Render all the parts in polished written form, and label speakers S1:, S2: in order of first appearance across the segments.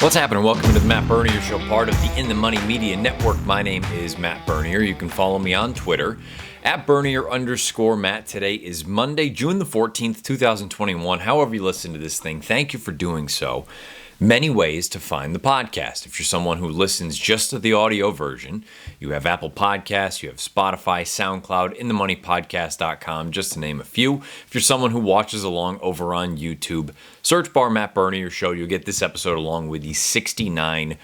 S1: What's happening? Welcome to the Matt Bernier Show, part of the In the Money Media Network. My name is Matt Bernier. You can follow me on Twitter at Bernier_Matt. Today is Monday, June the 14th, 2021. However you listen to this thing, thank you for doing so. Many ways to find the podcast. If you're someone who listens just to the audio version, you have Apple Podcasts, you have Spotify, SoundCloud, InTheMoneyPodcast.com, just to name a few. If you're someone who watches along over on YouTube, search bar Matt Bernier Show. You'll get this episode along with the 69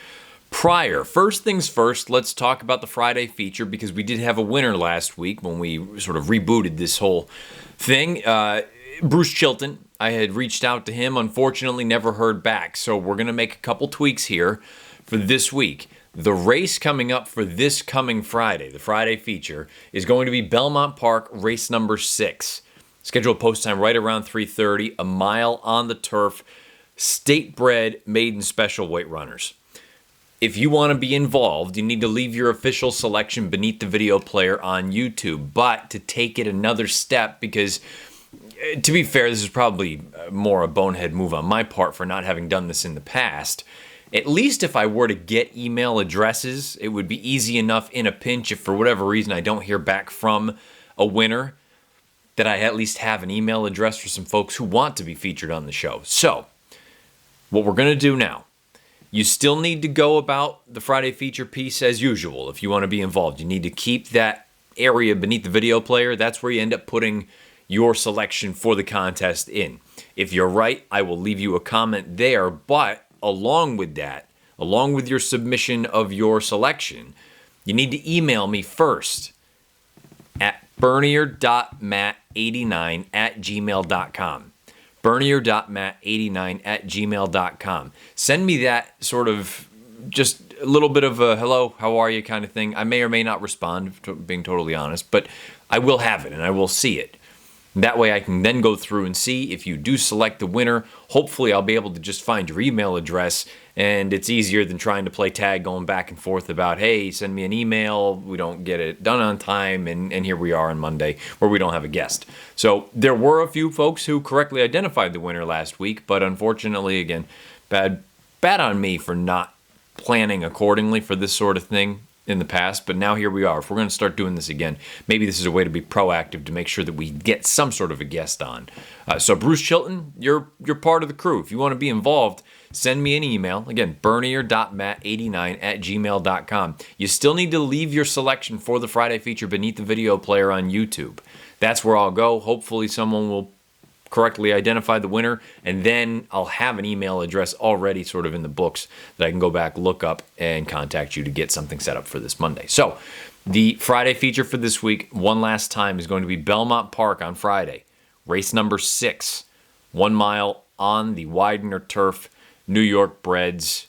S1: prior. First things first, let's talk about the Friday feature because we did have a winner last week when we sort of rebooted this whole thing. Bruce Chilton. I had reached out to him, unfortunately never heard back, so we're going to make a couple tweaks here for this week. The race coming up for this coming Friday, the Friday feature, is going to be Belmont Park, race number 6. Scheduled post time right around 3:30, a mile on the turf, state-bred maiden special weight runners. If you want to be involved, you need to leave your official selection beneath the video player on YouTube, but to take it another step, because to be fair, this is probably more a bonehead move on my part for not having done this in the past. At least if I were to get email addresses, it would be easy enough in a pinch if for whatever reason I don't hear back from a winner, that I at least have an email address for some folks who want to be featured on the show. So, what we're going to do now, you still need to go about the Friday feature piece as usual. If you want to be involved, you need to keep that area beneath the video player. That's where you end up putting your selection for the contest in. If you're right, I will leave you a comment there, but along with that, along with your submission of your selection, you need to email me first at bernier.matt89@gmail.com. bernier.matt89@gmail.com. Send me that sort of just a little bit of a hello, how are you kind of thing. I may or may not respond, being totally honest, but I will have it and I will see it. That way I can then go through and see if you do select the winner. Hopefully I'll be able to just find your email address, and it's easier than trying to play tag going back and forth about, hey, send me an email, we don't get it done on time, and here we are on Monday where we don't have a guest. So there were a few folks who correctly identified the winner last week, but unfortunately, again, bad on me for not planning accordingly for this sort of thing in the past, but now here we are. If we're going to start doing this again, maybe this is a way to be proactive to make sure that we get some sort of a guest on. So Bruce Chilton, you're part of the crew. If you want to be involved, send me an email. Again, bernier.matt89@gmail.com. You still need to leave your selection for the Friday feature beneath the video player on YouTube. That's where I'll go. Hopefully someone will correctly identify the winner, and then I'll have an email address already sort of in the books that I can go back, look up, and contact you to get something set up for this Monday. So the Friday feature for this week, one last time, is going to be Belmont Park on Friday. Race number 6, 1 mile on the Widener turf, New York breds,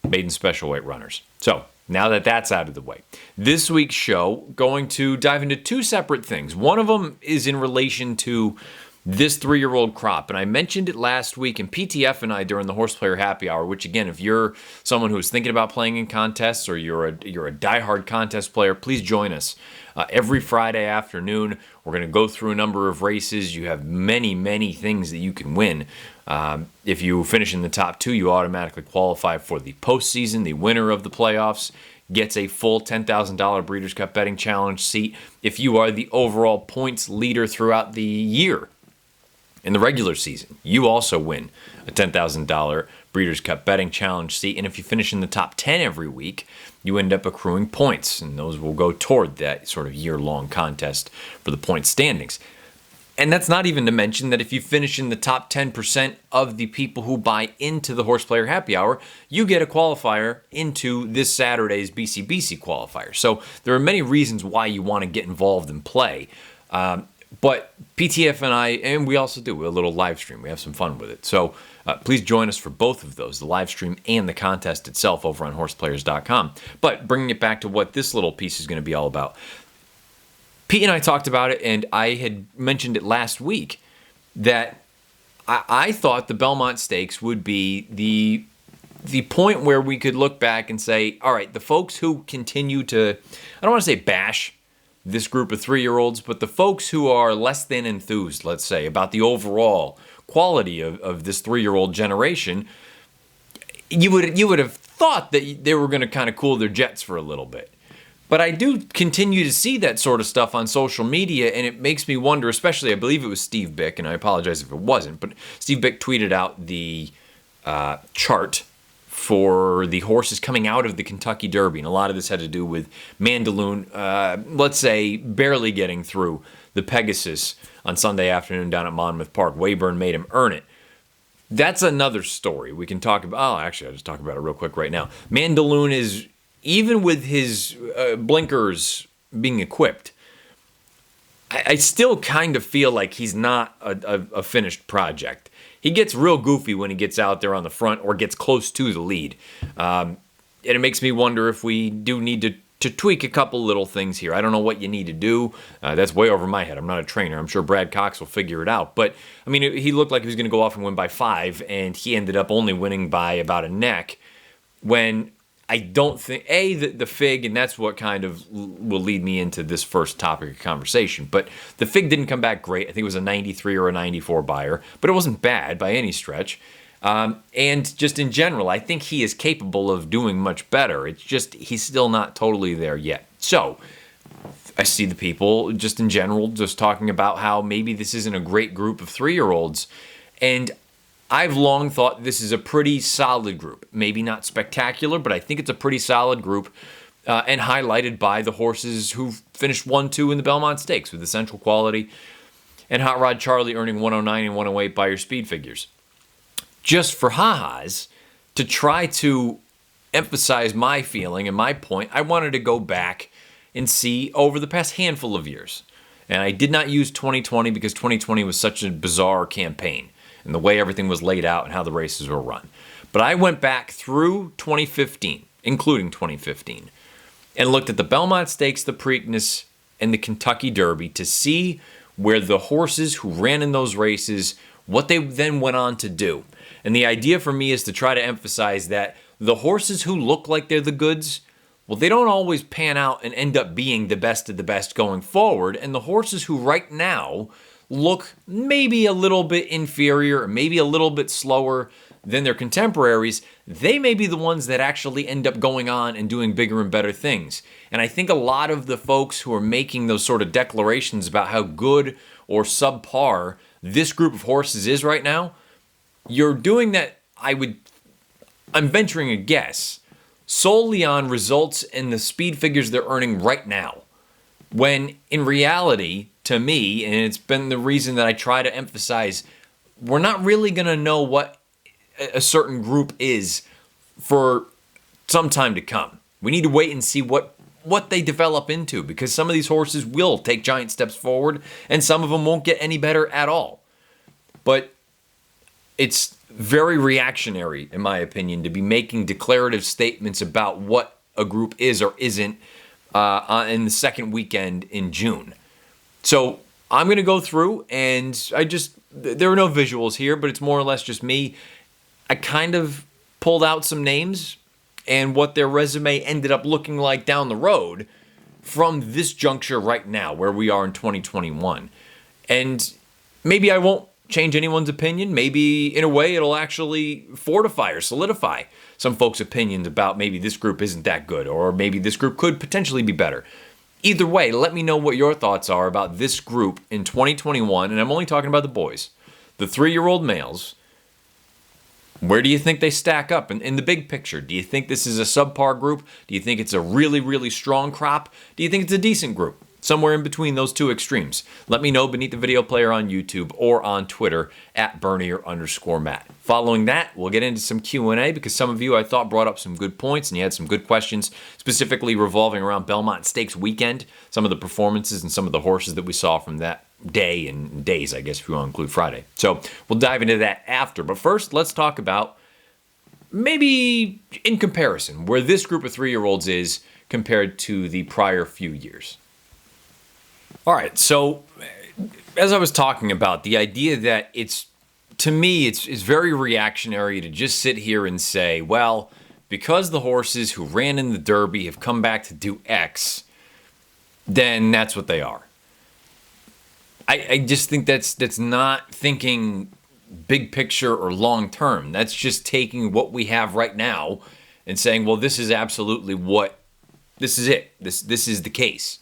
S1: maiden special weight runners. So now that that's out of the way, this week's show going to dive into two separate things. One of them is in relation to this 3-year-old crop, and I mentioned it last week, and PTF and I during the Horse Player Happy Hour, which again, if you're someone who's thinking about playing in contests or you're a diehard contest player, please join us. Every Friday afternoon, we're going to go through a number of races. You have many, many things that you can win. If you finish in the top 2, you automatically qualify for the postseason. The winner of the playoffs gets a full $10,000 Breeders' Cup Betting Challenge seat. If you are the overall points leader throughout the year, in the regular season, you also win a $10,000 Breeders' Cup Betting Challenge seat. And if you finish in the top 10 every week, you end up accruing points. And those will go toward that sort of year-long contest for the point standings. And that's not even to mention that if you finish in the top 10% of the people who buy into the Horse Player Happy Hour, you get a qualifier into this Saturday's BCBC qualifier. So there are many reasons why you want to get involved and play. But PTF and I, and we also do a little live stream. We have some fun with it. So please join us for both of those, the live stream and the contest itself over on horseplayers.com. But bringing it back to what this little piece is going to be all about. Pete and I talked about it, and I had mentioned it last week, that I thought the Belmont Stakes would be the point where we could look back and say, all right, the folks who continue to, I don't want to say bash this group of 3-year-olds, but the folks who are less than enthused, let's say, about the overall quality of this 3-year-old generation, you would have thought that they were going to kind of cool their jets for a little bit. But I do continue to see that sort of stuff on social media, and it makes me wonder, especially, I believe it was Steve Bick, and I apologize if it wasn't, but Steve Bick tweeted out the chart for the horses coming out of the Kentucky Derby, and a lot of this had to do with Mandaloun, let's say, barely getting through the Pegasus on Sunday afternoon down at Monmouth Park. Wayburn made him earn it. That's another story we can talk about. Oh, actually, I'll just talk about it real quick right now. Mandaloun is, even with his blinkers being equipped, I still kind of feel like he's not a finished project. He gets real goofy when he gets out there on the front or gets close to the lead. And it makes me wonder if we do need to tweak a couple little things here. I don't know what you need to do. That's way over my head. I'm not a trainer. I'm sure Brad Cox will figure it out. But, I mean, he looked like he was going to go off and win by 5, and he ended up only winning by about a neck when I don't think, the fig, and that's what kind of will lead me into this first topic of conversation, but the fig didn't come back great. I think it was a 93 or a 94 buyer, but it wasn't bad by any stretch. And just in general, I think he is capable of doing much better. It's just he's still not totally there yet. So I see the people just in general just talking about how maybe this isn't a great group of 3-year-olds, and I've long thought this is a pretty solid group. Maybe not spectacular, but I think it's a pretty solid group, and highlighted by the horses who finished 1-2 in the Belmont Stakes with Essential Quality and Hot Rod Charlie earning 109 and 108 by your speed figures. Just for ha-has, to try to emphasize my feeling and my point, I wanted to go back and see over the past handful of years. And I did not use 2020 because 2020 was such a bizarre campaign and the way everything was laid out and how the races were run. But I went back through 2015, including 2015, and looked at the Belmont Stakes, the Preakness, and the Kentucky Derby to see where the horses who ran in those races, what they then went on to do. And the idea for me is to try to emphasize that the horses who look like they're the goods, well, they don't always pan out and end up being the best of the best going forward. And the horses who right now look maybe a little bit inferior, or maybe a little bit slower than their contemporaries, they may be the ones that actually end up going on and doing bigger and better things. And I think a lot of the folks who are making those sort of declarations about how good or subpar this group of horses is right now, you're doing that, I'm venturing a guess, solely on results and the speed figures they're earning right now. When in reality, to me, and it's been the reason that I try to emphasize, we're not really going to know what a certain group is for some time to come. We need to wait and see what they develop into, because some of these horses will take giant steps forward and some of them won't get any better at all. But it's very reactionary, in my opinion, to be making declarative statements about what a group is or isn't in the second weekend in June. So I'm going to go through, and there are no visuals here, but it's more or less just me. I kind of pulled out some names and what their resume ended up looking like down the road from this juncture right now, where we are in 2021. And maybe I won't change anyone's opinion. Maybe in a way it'll actually fortify or solidify some folks' opinions about maybe this group isn't that good, or maybe this group could potentially be better. Either way, let me know what your thoughts are about this group in 2021, and I'm only talking about the boys, the 3-year-old males. Where do you think they stack up in the big picture? Do you think this is a subpar group? Do you think it's a really, really strong crop? Do you think it's a decent group? Somewhere in between those two extremes. Let me know beneath the video player on YouTube or on Twitter at Bernier_Matt. Following that, we'll get into some Q&A, because some of you I thought brought up some good points and you had some good questions, specifically revolving around Belmont Stakes weekend, some of the performances and some of the horses that we saw from that day and days, I guess, if you want to include Friday. So we'll dive into that after. But first, let's talk about maybe in comparison where this group of 3-year-olds is compared to the prior few years. All right, so as I was talking about, the idea that to me, it's very reactionary to just sit here and say, well, because the horses who ran in the Derby have come back to do X, then that's what they are. I just think that's not thinking big picture or long term. That's just taking what we have right now and saying, well, this is absolutely this is it. This is the case.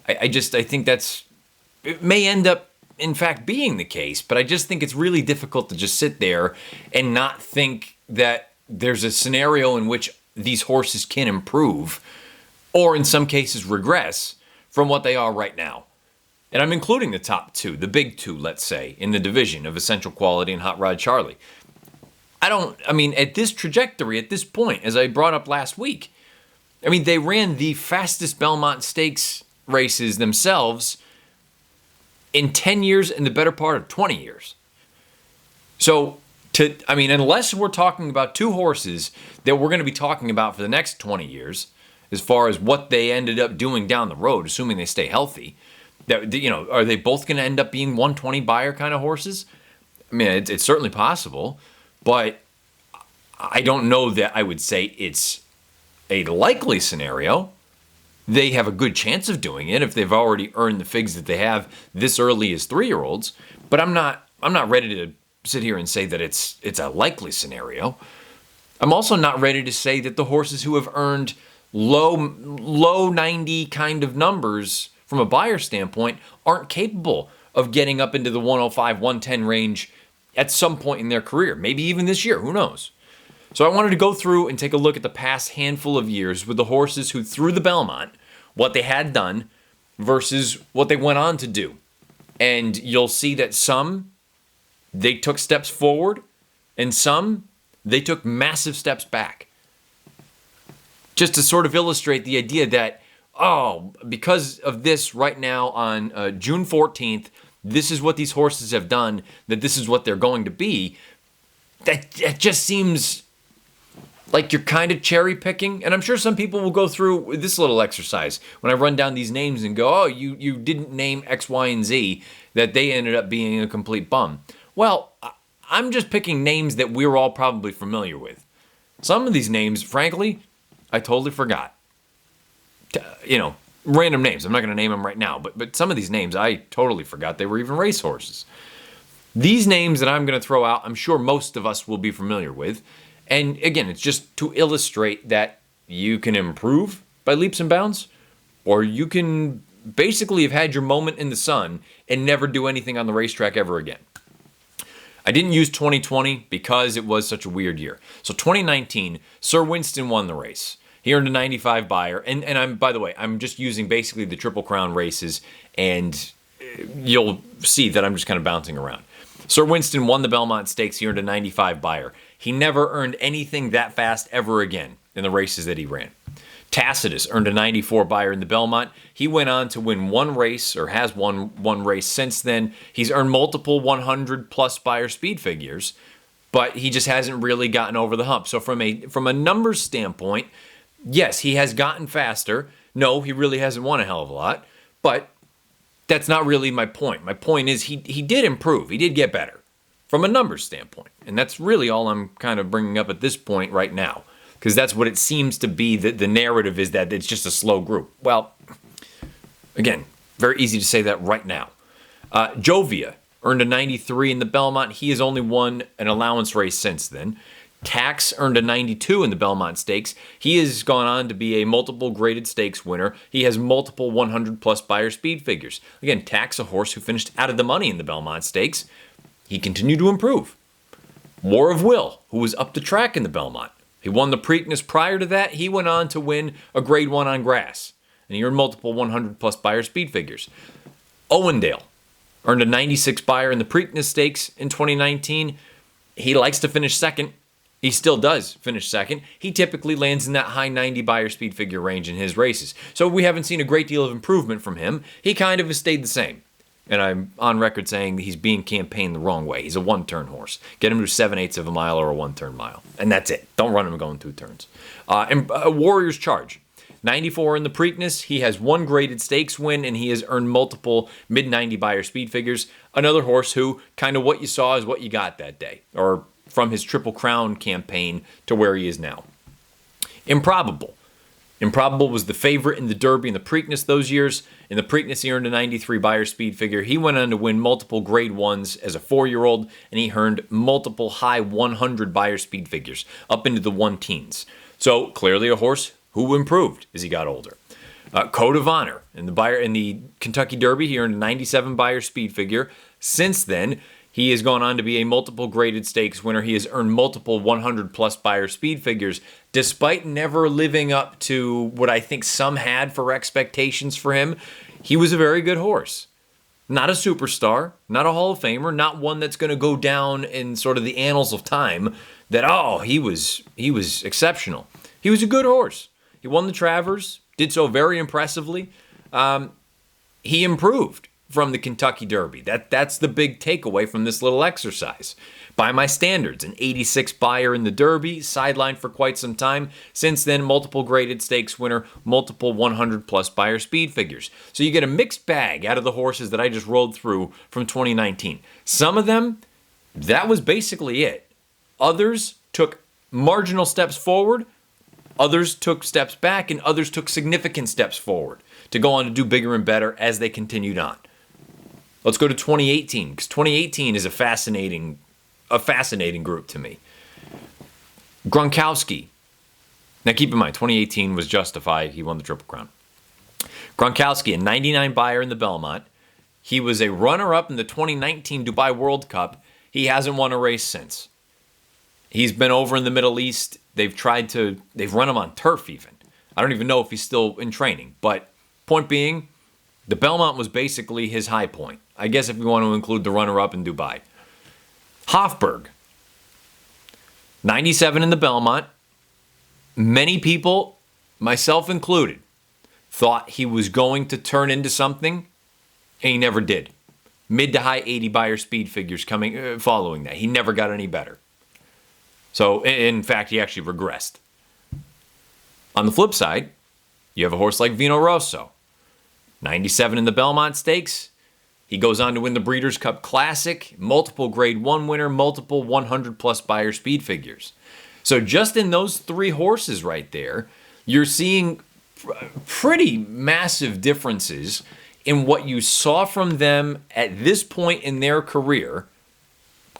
S1: I think it may end up, in fact, being the case, but I just think it's really difficult to just sit there and not think that there's a scenario in which these horses can improve, or in some cases regress from what they are right now. And I'm including the top two, the big two, let's say, in the division of Essential Quality and Hot Rod Charlie. At this trajectory, at this point, as I brought up last week, they ran the fastest Belmont Stakes races themselves in 10 years and the better part of 20 years. So, unless we're talking about two horses that we're going to be talking about for the next 20 years, as far as what they ended up doing down the road, assuming they stay healthy, are they both going to end up being 120 buyer kind of horses? It's certainly possible, but I don't know that I would say it's a likely scenario. They have a good chance of doing it if they've already earned the figs that they have this early as 3-year-olds, but I'm not ready to sit here and say that it's a likely scenario. I'm also not ready to say that the horses who have earned low 90 kind of numbers from a buyer standpoint aren't capable of getting up into the 105, 110 range at some point in their career. Maybe even this year, who knows? So I wanted to go through and take a look at the past handful of years with the horses who threw the Belmont, what they had done versus what they went on to do. And you'll see that some, they took steps forward, and some, they took massive steps back. Just to sort of illustrate the idea that, because of this right now on June 14th, this is what these horses have done, that this is what they're going to be, that just seems like you're kind of cherry picking. And I'm sure some people will go through this little exercise when I run down these names and go, you didn't name X, Y, and Z, that they ended up being a complete bum. Well, I'm just picking names that we're all probably familiar with. Some of these names, frankly, I totally forgot. Random names. I'm not going to name them right now, but some of these names I totally forgot they were even racehorses. These names that I'm going to throw out, I'm sure most of us will be familiar with. And again, it's just to illustrate that you can improve by leaps and bounds, or you can basically have had your moment in the sun and never do anything on the racetrack ever again. I didn't use 2020 because it was such a weird year. So 2019, Sir Winston won the race. He earned a 95 buyer, and I'm just using basically the Triple Crown races, and you'll see that I'm just kind of bouncing around. Sir Winston won the Belmont Stakes. He earned a 95 buyer. He never earned anything that fast ever again in the races that he ran. Tacitus earned a 94 buyer in the Belmont. He went on to win one race, or has won one race since then. He's earned multiple 100-plus buyer speed figures, but he just hasn't really gotten over the hump. So from a numbers standpoint, yes, he has gotten faster. No, he really hasn't won a hell of a lot, but that's not really my point. My point is he did improve. He did get better from a numbers standpoint, and that's really all I'm kind of bringing up at this point right now, because that's what it seems to be. The narrative is that it's just a slow group. Well, again, very easy to say that right now. Jovia earned a 93 in the Belmont. He has only won an allowance race since then. Tax earned a 92 in the Belmont Stakes. He has gone on to be a multiple graded stakes winner. He has multiple 100-plus buyer speed figures. Again, Tax, a horse who finished out of the money in the Belmont Stakes, he continued to improve. War of Will, who was up the track in the Belmont. He won the Preakness prior to that. He went on to win a Grade 1 on grass, and he earned multiple 100-plus buyer speed figures. Owendale earned a 96 buyer in the Preakness Stakes in 2019. He likes to finish second. He still does finish second. He typically lands in that high 90 buyer speed figure range in his races. So we haven't seen a great deal of improvement from him. He kind of has stayed the same. And I'm on record saying he's being campaigned the wrong way. He's a one-turn horse. Get him to 7/8 of a mile or a one-turn mile. And that's it. Don't run him going 2 turns. Warrior's Charge. 94 in the Preakness. He has one graded stakes win, and he has earned multiple mid-90 buyer speed figures. Another horse who kind of what you saw is what you got that day, or from his Triple Crown campaign to where he is now. Improbable Improbable was the favorite in the Derby and the Preakness those years. In the Preakness, he earned a 93 Beyer speed figure. He went on to win multiple grade 1s as a 4-year-old, and he earned multiple high 100 Beyer speed figures, up into the 1-teens. So, clearly a horse who improved as he got older. Code of Honor. In the Kentucky Derby, he earned a 97 Beyer speed figure. Since then, he has gone on to be a multiple graded stakes winner. He has earned multiple 100-plus Beyer speed figures, despite never living up to what I think some had for expectations for him. He was a very good horse. Not a superstar, not a Hall of Famer, not one that's going to go down in sort of the annals of time that, oh, he was exceptional. He was a good horse. He won the Travers, did so very impressively. He improved from the Kentucky Derby. That's the big takeaway from this little exercise. By my standards, an 86 Beyer in the Derby, sidelined for quite some time. Since then, multiple graded stakes winner, multiple 100-plus Beyer speed figures. So you get a mixed bag out of the horses that I just rolled through from 2019. Some of them, that was basically it. Others took marginal steps forward, others took steps back, and others took significant steps forward to go on to do bigger and better as they continued on. Let's go to 2018, because 2018 is a fascinating group to me. Gronkowski. Now keep in mind, 2018 was justified. He won the Triple Crown. Gronkowski, a 99 Beyer in the Belmont. He was a runner-up in the 2019 Dubai World Cup. He hasn't won a race since. He's been over in the Middle East. They've run him on turf even. I don't even know if he's still in training. But point being, the Belmont was basically his high point. I guess if you want to include the runner-up in Dubai. Hofberg, 97 in the Belmont. Many people, myself included, thought he was going to turn into something, and he never did. Mid to high 80 Beyer speed figures following that. He never got any better. So, in fact, he actually regressed. On the flip side, you have a horse like Vino Rosso. 97 in the Belmont Stakes. He goes on to win the Breeders' Cup Classic, multiple Grade 1 winner, multiple 100-plus Beyer speed figures. So just in those 3 horses right there, you're seeing pretty massive differences in what you saw from them at this point in their career,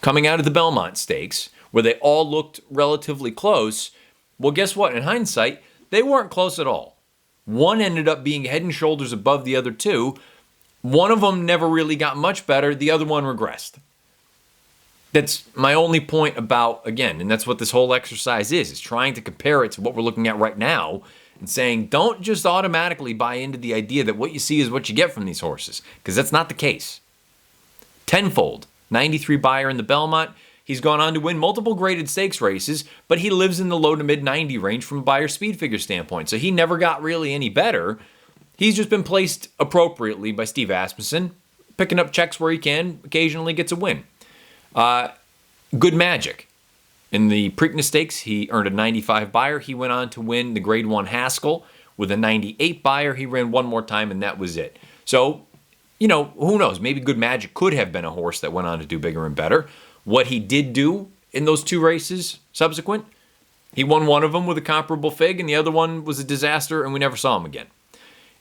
S1: coming out of the Belmont Stakes, where they all looked relatively close. Well, guess what? In hindsight, they weren't close at all. One ended up being head and shoulders above the other 2. One of them never really got much better. The other one regressed. That's my only point about, again, and that's what this whole exercise is trying to compare it to what we're looking at right now and saying, don't just automatically buy into the idea that what you see is what you get from these horses, because that's not the case. Tenfold, 93 Beyer in the Belmont. He's gone on to win multiple graded stakes races, but he lives in the low to mid 90 range from a Beyer speed figure standpoint, so he never got really any better. He's just been placed appropriately by Steve Asmussen, picking up checks where he can, occasionally gets a win. Good Magic. In the Preakness Stakes, he earned a 95 Beyer. He went on to win the Grade 1 Haskell with a 98 Beyer. He ran one more time, and that was it. So, who knows? Maybe Good Magic could have been a horse that went on to do bigger and better. What he did do in those 2 races subsequent, he won one of them with a comparable fig, and the other one was a disaster, and we never saw him again.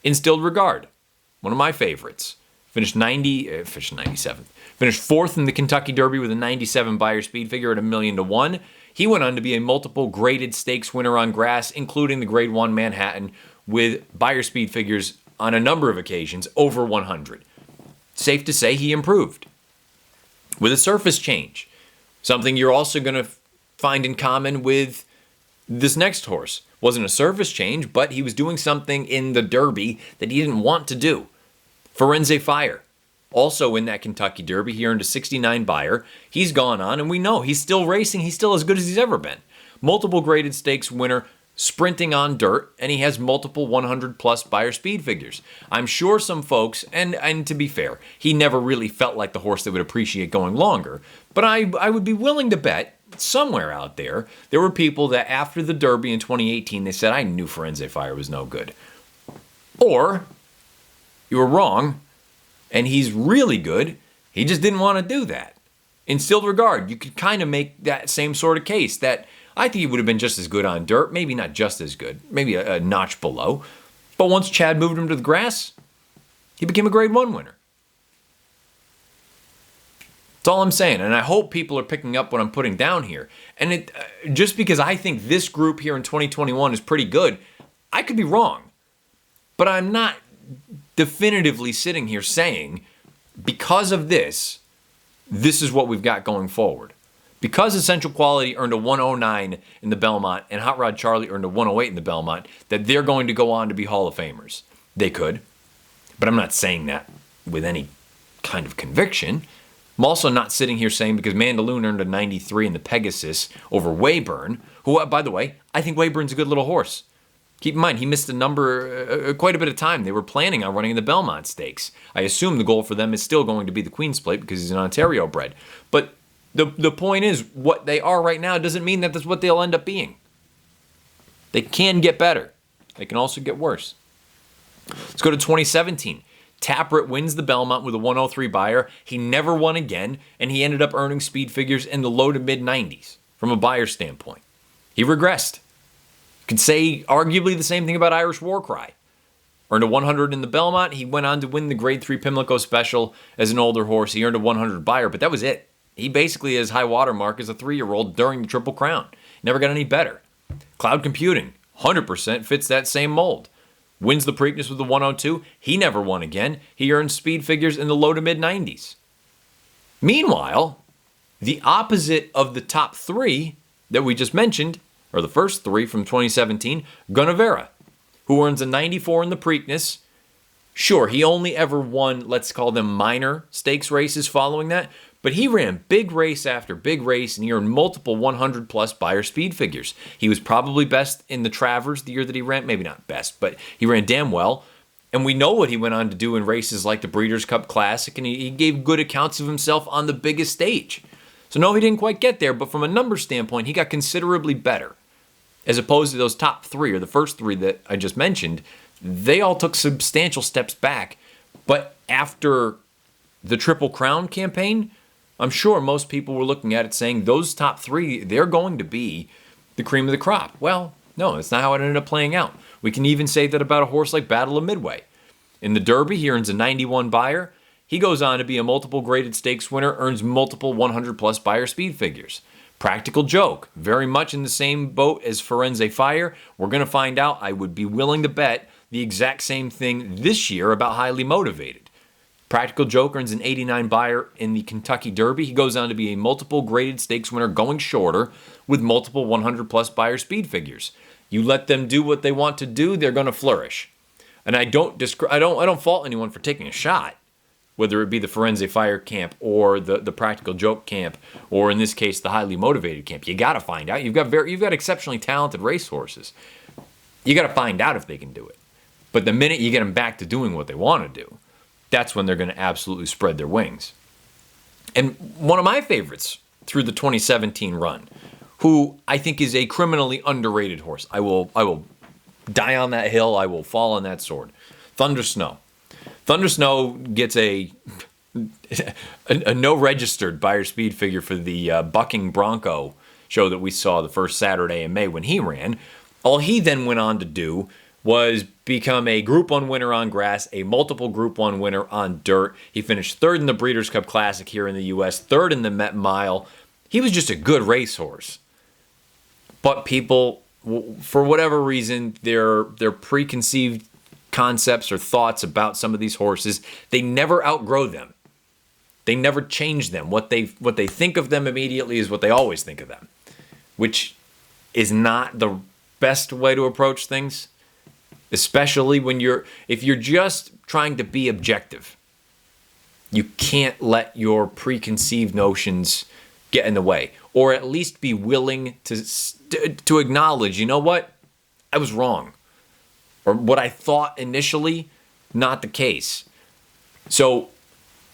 S1: Instilled Regard, one of my favorites, finished 97th. Finished 4th in the Kentucky Derby with a 97 Beyer speed figure at $1,000,000 to 1. He went on to be a multiple graded stakes winner on grass, including the Grade 1 Manhattan, with Beyer speed figures on a number of occasions over 100. Safe to say he improved. With a surface change, something you're also going to find in common with this next horse. Wasn't a surface change, but he was doing something in the Derby that he didn't want to do. Firenze Fire, also in that Kentucky Derby, he earned a 69 Beyer. He's gone on, and we know he's still racing. He's still as good as he's ever been. Multiple graded stakes winner, sprinting on dirt, and he has multiple 100-plus Beyer speed figures. I'm sure some folks, and to be fair, he never really felt like the horse that would appreciate going longer, but I would be willing to bet somewhere out there were people that after the Derby in 2018, they said, I knew Firenze Fire was no good. Or, you were wrong, and he's really good, he just didn't want to do that. Instilled Regard, you could kind of make that same sort of case, that I think he would have been just as good on dirt. Maybe not just as good. Maybe a notch below. But once Chad moved him to the grass, he became a grade 1 winner. That's all I'm saying. And I hope people are picking up what I'm putting down here. And just because I think this group here in 2021 is pretty good, I could be wrong. But I'm not definitively sitting here saying, because of this is what we've got going forward. Because Essential Quality earned a 109 in the Belmont and Hot Rod Charlie earned a 108 in the Belmont, that they're going to go on to be Hall of Famers. They could, but I'm not saying that with any kind of conviction. I'm also not sitting here saying because Mandaloon earned a 93 in the Pegasus over Wayburn, who, by the way, I think Wayburn's a good little horse. Keep in mind, he missed quite a bit of time. They were planning on running the Belmont Stakes. I assume the goal for them is still going to be the Queen's Plate because he's an Ontario bred. But the point is, what they are right now doesn't mean that that's what they'll end up being. They can get better. They can also get worse. Let's go to 2017. Tappert wins the Belmont with a 103 buyer. He never won again, and he ended up earning speed figures in the low to mid 90s from a buyer standpoint. He regressed. Could say arguably the same thing about Irish Warcry. Earned a 100 in the Belmont. He went on to win the Grade 3 Pimlico Special as an older horse. He earned a 100 buyer, but that was it. He basically has high water mark as a 3-year-old during the Triple Crown. Never got any better. Cloud Computing, 100% fits that same mold. Wins the Preakness with the 102. He never won again. He earned speed figures in the low to mid 90s. Meanwhile, the opposite of the top 3 that we just mentioned, or the first 3 from 2017, Gunnevera, who earns a 94 in the Preakness. Sure, he only ever won, let's call them minor stakes races following that, but he ran big race after big race, and he earned multiple 100-plus buyer speed figures. He was probably best in the Travers the year that he ran. Maybe not best, but he ran damn well. And we know what he went on to do in races like the Breeders' Cup Classic, and he gave good accounts of himself on the biggest stage. So no, he didn't quite get there, but from a number standpoint, he got considerably better. As opposed to those top 3, or the first 3 that I just mentioned, they all took substantial steps back. But after the Triple Crown campaign, I'm sure most people were looking at it saying those top 3, they're going to be the cream of the crop. Well, no, that's not how it ended up playing out. We can even say that about a horse like Battle of Midway. In the Derby, he earns a 91 buyer. He goes on to be a multiple graded stakes winner, earns multiple 100-plus buyer speed figures. Practical Joke, very much in the same boat as Firenze Fire. We're going to find out. I would be willing to bet the exact same thing this year about Highly Motivated. Practical Joke earns an 89 buyer in the Kentucky Derby. He goes on to be a multiple graded stakes winner going shorter with multiple 100-plus buyer speed figures. You let them do what they want to do, they're going to flourish. And I don't fault anyone for taking a shot, whether it be the Firenze Fire camp or the Practical Joke camp, or in this case the Highly Motivated camp. You got to find out. You've got exceptionally talented racehorses. You got to find out if they can do it. But the minute you get them back to doing what they want to do, that's when they're going to absolutely spread their wings. And one of my favorites through the 2017 run, who I think is a criminally underrated horse. I will die on that hill. I will fall on that sword. Thunder Snow. Thunder Snow gets a no registered buyer speed figure for the Bucking Bronco show that we saw the first Saturday in May when he ran. All he then went on to do was become a Group 1 winner on grass, a multiple Group 1 winner on dirt. He finished 3rd in the Breeders' Cup Classic here in the U.S., 3rd in the Met Mile. He was just a good racehorse. But people, for whatever reason, their preconceived concepts or thoughts about some of these horses, they never outgrow them. They never change them. What they think of them immediately is what they always think of them, which is not the best way to approach things. Especially if you're just trying to be objective. You can't let your preconceived notions get in the way, or at least be willing to acknowledge, you know what, I was wrong, or what I thought initially, not the case. So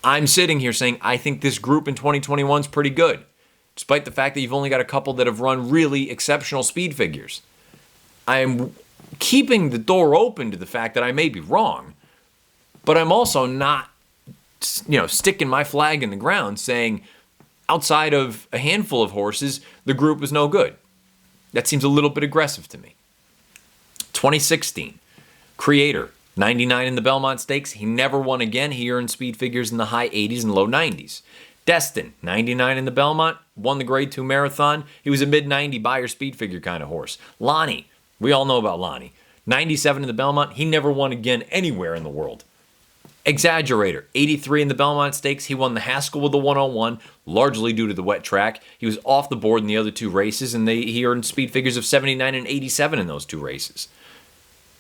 S1: I'm sitting here saying I think this group in 2021 is pretty good, despite the fact that you've only got a couple that have run really exceptional speed figures. I'm keeping the door open to the fact that I may be wrong, but I'm also not, sticking my flag in the ground saying outside of a handful of horses, the group was no good. That seems a little bit aggressive to me. 2016, Creator, 99 in the Belmont Stakes. He never won again. He earned speed figures in the high 80s and low 90s. Destin, 99 in the Belmont, won the Grade 2 Marathon. He was a mid-90 buyer speed figure kind of horse. Lonnie, we all know about Lonnie. 97 in the Belmont. He never won again anywhere in the world. Exaggerator, 83 in the Belmont Stakes. He won the Haskell with the 101, largely due to the wet track. He was off the board in the other two races, and he earned speed figures of 79 and 87 in those two races.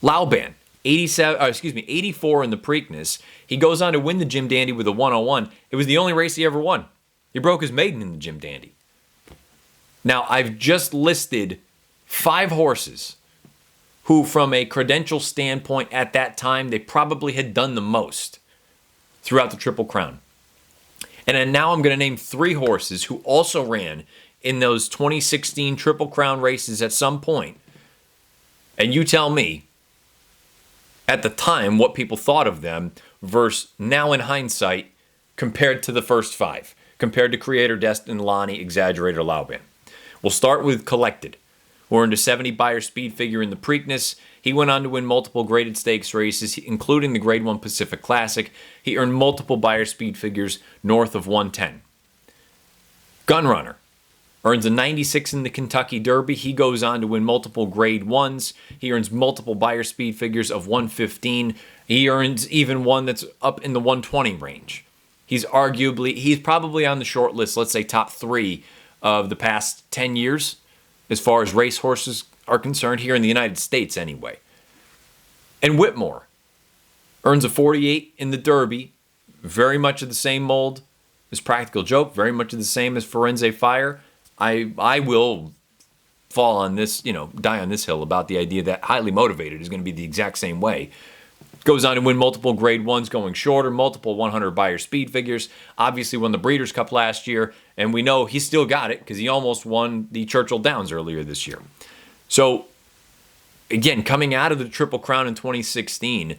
S1: Lauban, 84 in the Preakness. He goes on to win the Jim Dandy with a 101. It was the only race he ever won. He broke his maiden in the Jim Dandy. Now, I've just listed 5 horses who, from a credential standpoint at that time, they probably had done the most throughout the Triple Crown. And then now I'm going to name 3 horses who also ran in those 2016 Triple Crown races at some point. And you tell me, at the time, what people thought of them versus now in hindsight compared to the first 5, compared to Creator, Destin, Lonnie, Exaggerator, Lauban. We'll start with Collected, who earned a 70 buyer speed figure in the Preakness. He went on to win multiple graded stakes races, including the Grade 1 Pacific Classic. He earned multiple buyer speed figures north of 110. Gunrunner earns a 96 in the Kentucky Derby. He goes on to win multiple Grade 1s. He earns multiple buyer speed figures of 115. He earns even one that's up in the 120 range. He's probably on the short list, let's say top 3 of the past 10 years as far as racehorses are concerned, here in the United States anyway. And Whitmore earns a 48 in the Derby, very much of the same mold as Practical Joke, very much of the same as Firenze Fire. I will fall on this, die on this hill about the idea that Highly Motivated is going to be the exact same way. Goes on to win multiple Grade 1s going shorter, multiple 100 buyer speed figures. Obviously won the Breeders' Cup last year, and we know he still got it because he almost won the Churchill Downs earlier this year. So, again, coming out of the Triple Crown in 2016,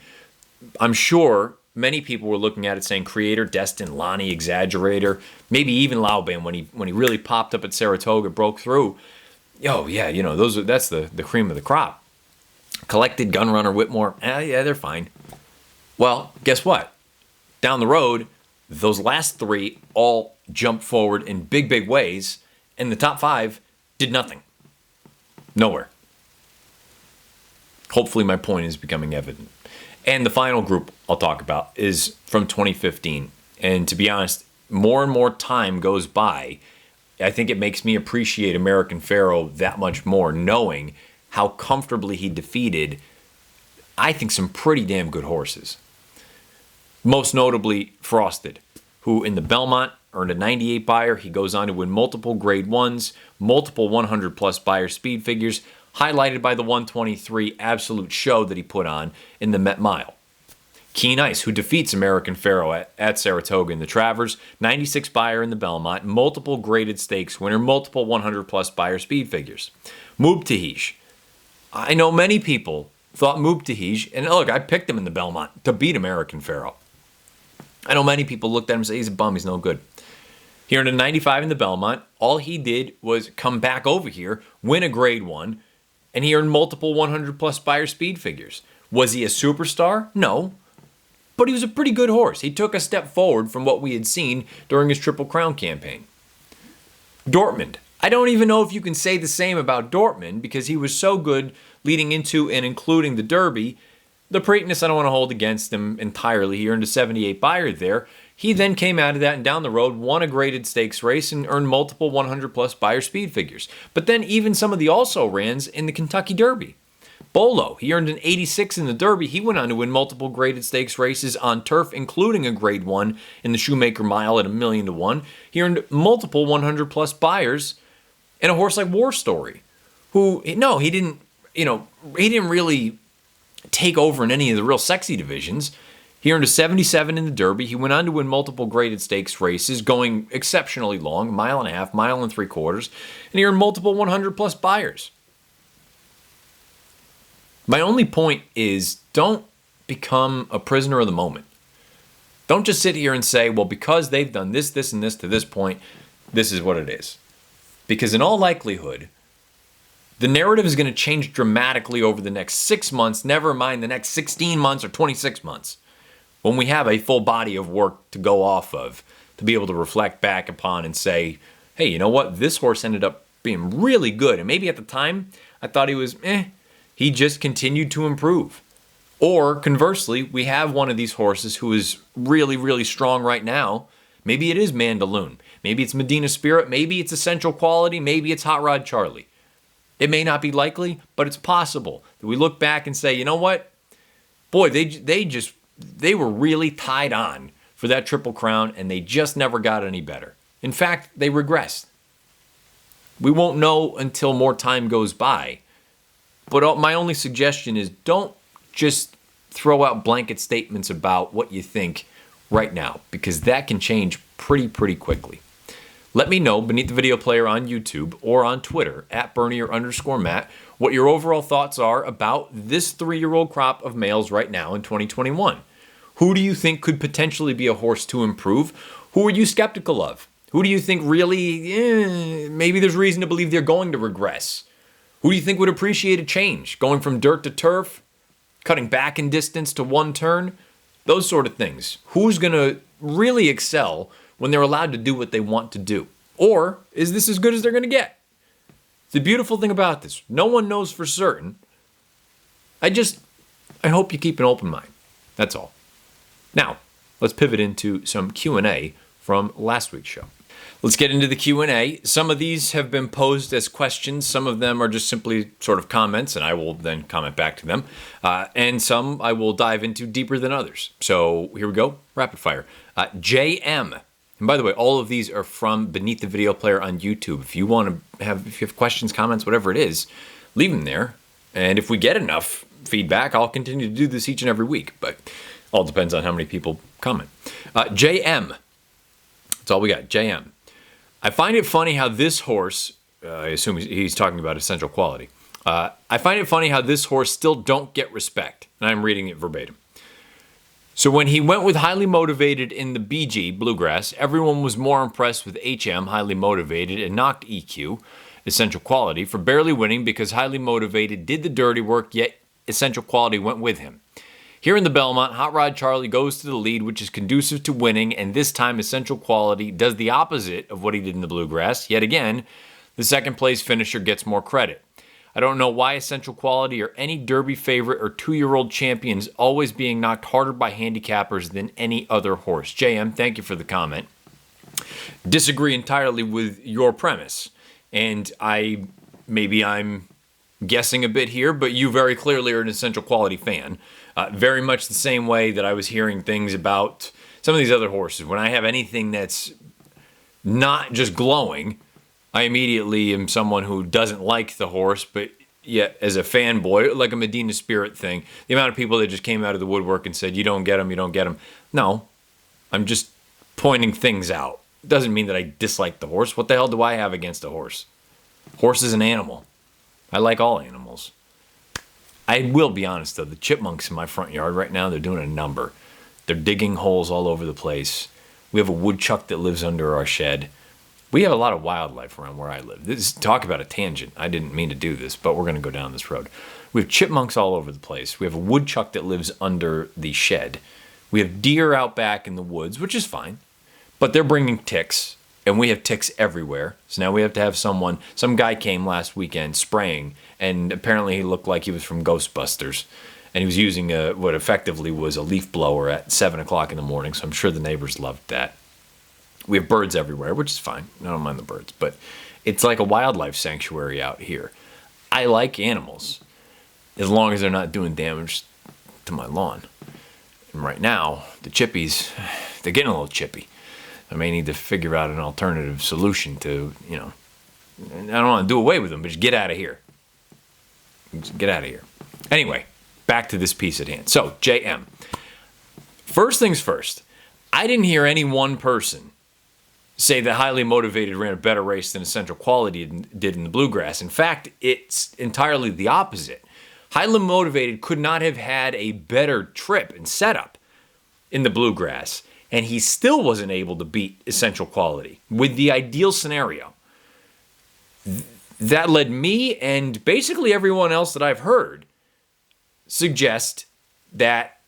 S1: I'm sure many people were looking at it saying Creator, Destin, Lonnie, Exaggerator, maybe even Lauban when he really popped up at Saratoga, broke through. That's the cream of the crop. Collected, Gunrunner, Whitmore, yeah, they're fine. Well, guess what? Down the road, those last 3 all jumped forward in big, big ways, and the top 5 did nothing. Nowhere. Hopefully my point is becoming evident. And the final group I'll talk about is from 2015. And to be honest, more and more time goes by, I think it makes me appreciate American Pharoah that much more, knowing how comfortably he defeated, I think, some pretty damn good horses. Most notably, Frosted, who in the Belmont earned a 98 buyer. He goes on to win multiple Grade 1s, multiple 100-plus buyer speed figures, highlighted by the 123 absolute show that he put on in the Met Mile. Keen Ice, who defeats American Pharoah at Saratoga in the Travers, 96 buyer in the Belmont, multiple graded stakes winner, multiple 100-plus buyer speed figures. Mubtahish. I know many people thought Mubtahish, and look, I picked him in the Belmont to beat American Pharoah. I know many people looked at him and said, he's a bum, he's no good. He earned a 95 in the Belmont. All he did was come back over here, win a Grade 1, and he earned multiple 100-plus buyer speed figures. Was he a superstar? No. But he was a pretty good horse. He took a step forward from what we had seen during his Triple Crown campaign. Dortmund. I don't even know if you can say the same about Dortmund because he was so good leading into and including the Derby. The Preakness I don't want to hold against him entirely. He earned a 78 buyer there. He then came out of that and down the road, won a graded stakes race and earned multiple 100-plus buyer speed figures. But then even some of the also-rans in the Kentucky Derby. Bolo, he earned an 86 in the Derby. He went on to win multiple graded stakes races on turf, including a Grade 1 in the Shoemaker Mile at $1,000,000. He earned multiple 100-plus buyers. And a horse like War Story, who, no, he didn't really take over in any of the real sexy divisions. He earned a 77 in the Derby. He went on to win multiple graded stakes races, going exceptionally long, 1.5 miles, 1 3/4, and he earned multiple 100-plus buyers. My only point is, don't become a prisoner of the moment. Don't just sit here and say, well, because they've done this, this, and this to this point, this is what it is. Because in all likelihood, The narrative is going to change dramatically over the next 6 months, never mind the next 16 months or 26 months, when we have a full body of work to go off of, to be able to reflect back upon and say, hey, you know what? This horse ended up being really good. And maybe at the time, I thought he was He just continued to improve. Or conversely, we have one of these horses who is really, really strong right now. Maybe it is Mandaloon. Maybe it's Medina Spirit. Maybe it's Essential Quality. Maybe it's Hot Rod Charlie. It may not be likely, but it's possible that we look back and say, you know what? Boy, they were really tied on for that Triple Crown, and they just never got any better. In fact, they regressed. We won't know until more time goes by. But my only suggestion is don't just throw out blanket statements about what you think right now, because that can change pretty quickly. Let me know beneath the video player on YouTube or on Twitter at Bernier_Matt what your overall thoughts are about this 3-year-old crop of males right now in 2021. Who do you think could potentially be a horse to improve? Who are you skeptical of? Who do you think really, maybe there's reason to believe they're going to regress? Who do you think would appreciate a change? Going from dirt to turf? Cutting back in distance to one turn? Those sort of things. Who's going to really excel when they're allowed to do what they want to do? Or is this as good as they're going to get? The beautiful thing about this, no one knows for certain. I hope you keep an open mind. That's all. Now, let's pivot into some Q&A from last week's show. Let's get into the Q&A. Some of these have been posed as questions. Some of them are just simply sort of comments, and I will then comment back to them. And some I will dive into deeper than others. So here we go. Rapid fire. JM. And by the way, all of these are from beneath the video player on YouTube. If you have questions, comments, whatever it is, leave them there. And if we get enough feedback, I'll continue to do this each and every week. But all depends on how many people comment. JM. That's all we got. JM. I find it funny how this horse, I assume he's talking about Essential Quality. I find it funny how this horse still don't get respect. And I'm reading it verbatim. So when he went with Highly Motivated in the BG, Bluegrass, everyone was more impressed with HM, Highly Motivated, and knocked EQ, Essential Quality, for barely winning because Highly Motivated did the dirty work, yet Essential Quality went with him. Here in the Belmont, Hot Rod Charlie goes to the lead, which is conducive to winning, and this time Essential Quality does the opposite of what he did in the Bluegrass. Yet again, the second place finisher gets more credit. I don't know why Essential Quality or any Derby favorite or 2-year-old champion is always being knocked harder by handicappers than any other horse. JM, thank you for the comment. Disagree entirely with your premise, and maybe I'm guessing a bit here, but you very clearly are an Essential Quality fan. Very much the same way that I was hearing things about some of these other horses. When I have anything that's not just glowing, I immediately am someone who doesn't like the horse, but yet as a fanboy, like a Medina Spirit thing, the amount of people that just came out of the woodwork and said, you don't get them, you don't get them. No, I'm just pointing things out. It doesn't mean that I dislike the horse. What the hell do I have against a horse? Horse is an animal. I like all animals. I will be honest, though, the chipmunks in my front yard right now, they're doing a number. They're digging holes all over the place. We have a woodchuck that lives under our shed. We have a lot of wildlife around where I live. Talk about a tangent. I didn't mean to do this, but we're going to go down this road. We have chipmunks all over the place. We have a woodchuck that lives under the shed. We have deer out back in the woods, which is fine. But they're bringing ticks, and we have ticks everywhere. So now we have to have some guy came last weekend spraying, and apparently he looked like he was from Ghostbusters. And he was using what effectively was a leaf blower at 7 o'clock in the morning, so I'm sure the neighbors loved that. We have birds everywhere, which is fine. I don't mind the birds, but it's like a wildlife sanctuary out here. I like animals, as long as they're not doing damage to my lawn. And right now, the chippies, they're getting a little chippy. I may need to figure out an alternative solution to, I don't want to do away with them, but just get out of here. Just get out of here. Anyway, back to this piece at hand. So, JM. First things first, I didn't hear any one person say that Highly Motivated ran a better race than Essential Quality did in the Bluegrass. In fact, it's entirely the opposite. Highly Motivated could not have had a better trip and setup in the Bluegrass, and he still wasn't able to beat Essential Quality with the ideal scenario. that led me and basically everyone else that I've heard suggest that.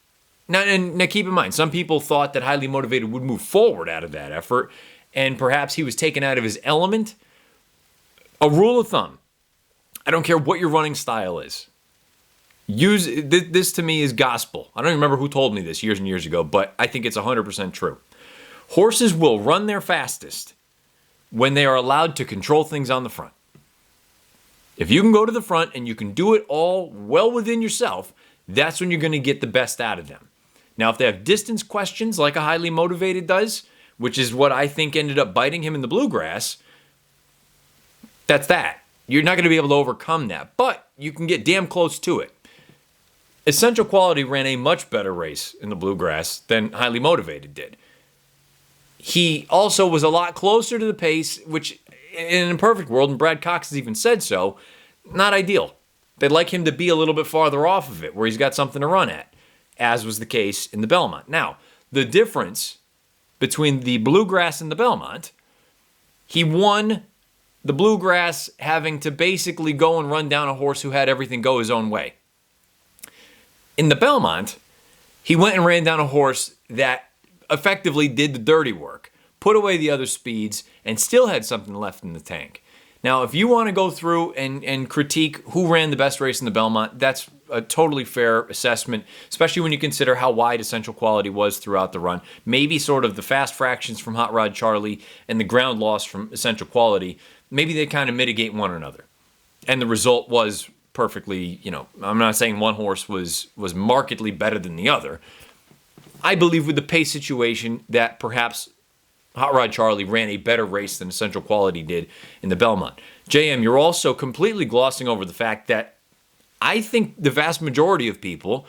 S1: Now keep in mind, some people thought that Highly Motivated would move forward out of that effort, and perhaps he was taken out of his element. A rule of thumb: I don't care what your running style is. Use this to me is gospel. I don't even remember who told me this years and years ago, but I think it's 100% true. Horses will run their fastest when they are allowed to control things on the front. If you can go to the front and you can do it all well within yourself, that's when you're going to get the best out of them. Now, if they have distance questions like a Highly Motivated does, which is what I think ended up biting him in the bluegrass, that's that. You're not going to be able to overcome that, but you can get damn close to it. Essential Quality ran a much better race in the bluegrass than Highly Motivated did. He also was a lot closer to the pace, which in a perfect world, and Brad Cox has even said so, not ideal. They'd like him to be a little bit farther off of it, where he's got something to run at, as was the case in the Belmont. Now, the difference between the Bluegrass and the Belmont, he won the Bluegrass having to basically go and run down a horse who had everything go his own way. In the Belmont, he went and ran down a horse that effectively did the dirty work, put away the other speeds, and still had something left in the tank. Now, if you want to go through and critique who ran the best race in the Belmont, that's a totally fair assessment, especially when you consider how wide Essential Quality was throughout the run. Maybe sort of the fast fractions from Hot Rod Charlie and the ground loss from Essential Quality, maybe they kind of mitigate one another. And the result was perfectly, I'm not saying one horse was markedly better than the other. I believe with the pace situation that perhaps Hot Rod Charlie ran a better race than Essential Quality did in the Belmont. JM, you're also completely glossing over the fact that I think the vast majority of people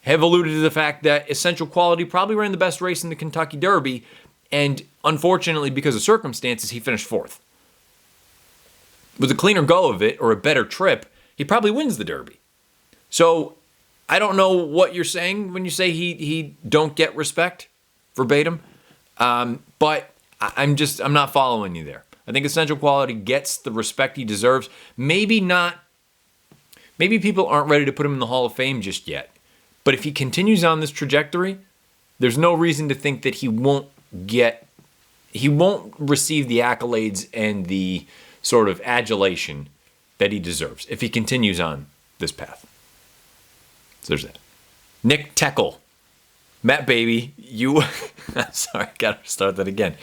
S1: have alluded to the fact that Essential Quality probably ran the best race in the Kentucky Derby, and unfortunately, because of circumstances, he finished fourth. With a cleaner go of it, or a better trip, he probably wins the Derby. So I don't know what you're saying when you say he don't get respect, verbatim. But I'm not following you there. I think Essential Quality gets the respect he deserves. Maybe people aren't ready to put him in the Hall of Fame just yet. But if he continues on this trajectory, there's no reason to think that he won't receive the accolades and the sort of adulation that he deserves if he continues on this path. So there's that. Nick Teckle. Matt Baby, you... sorry, gotta start that again.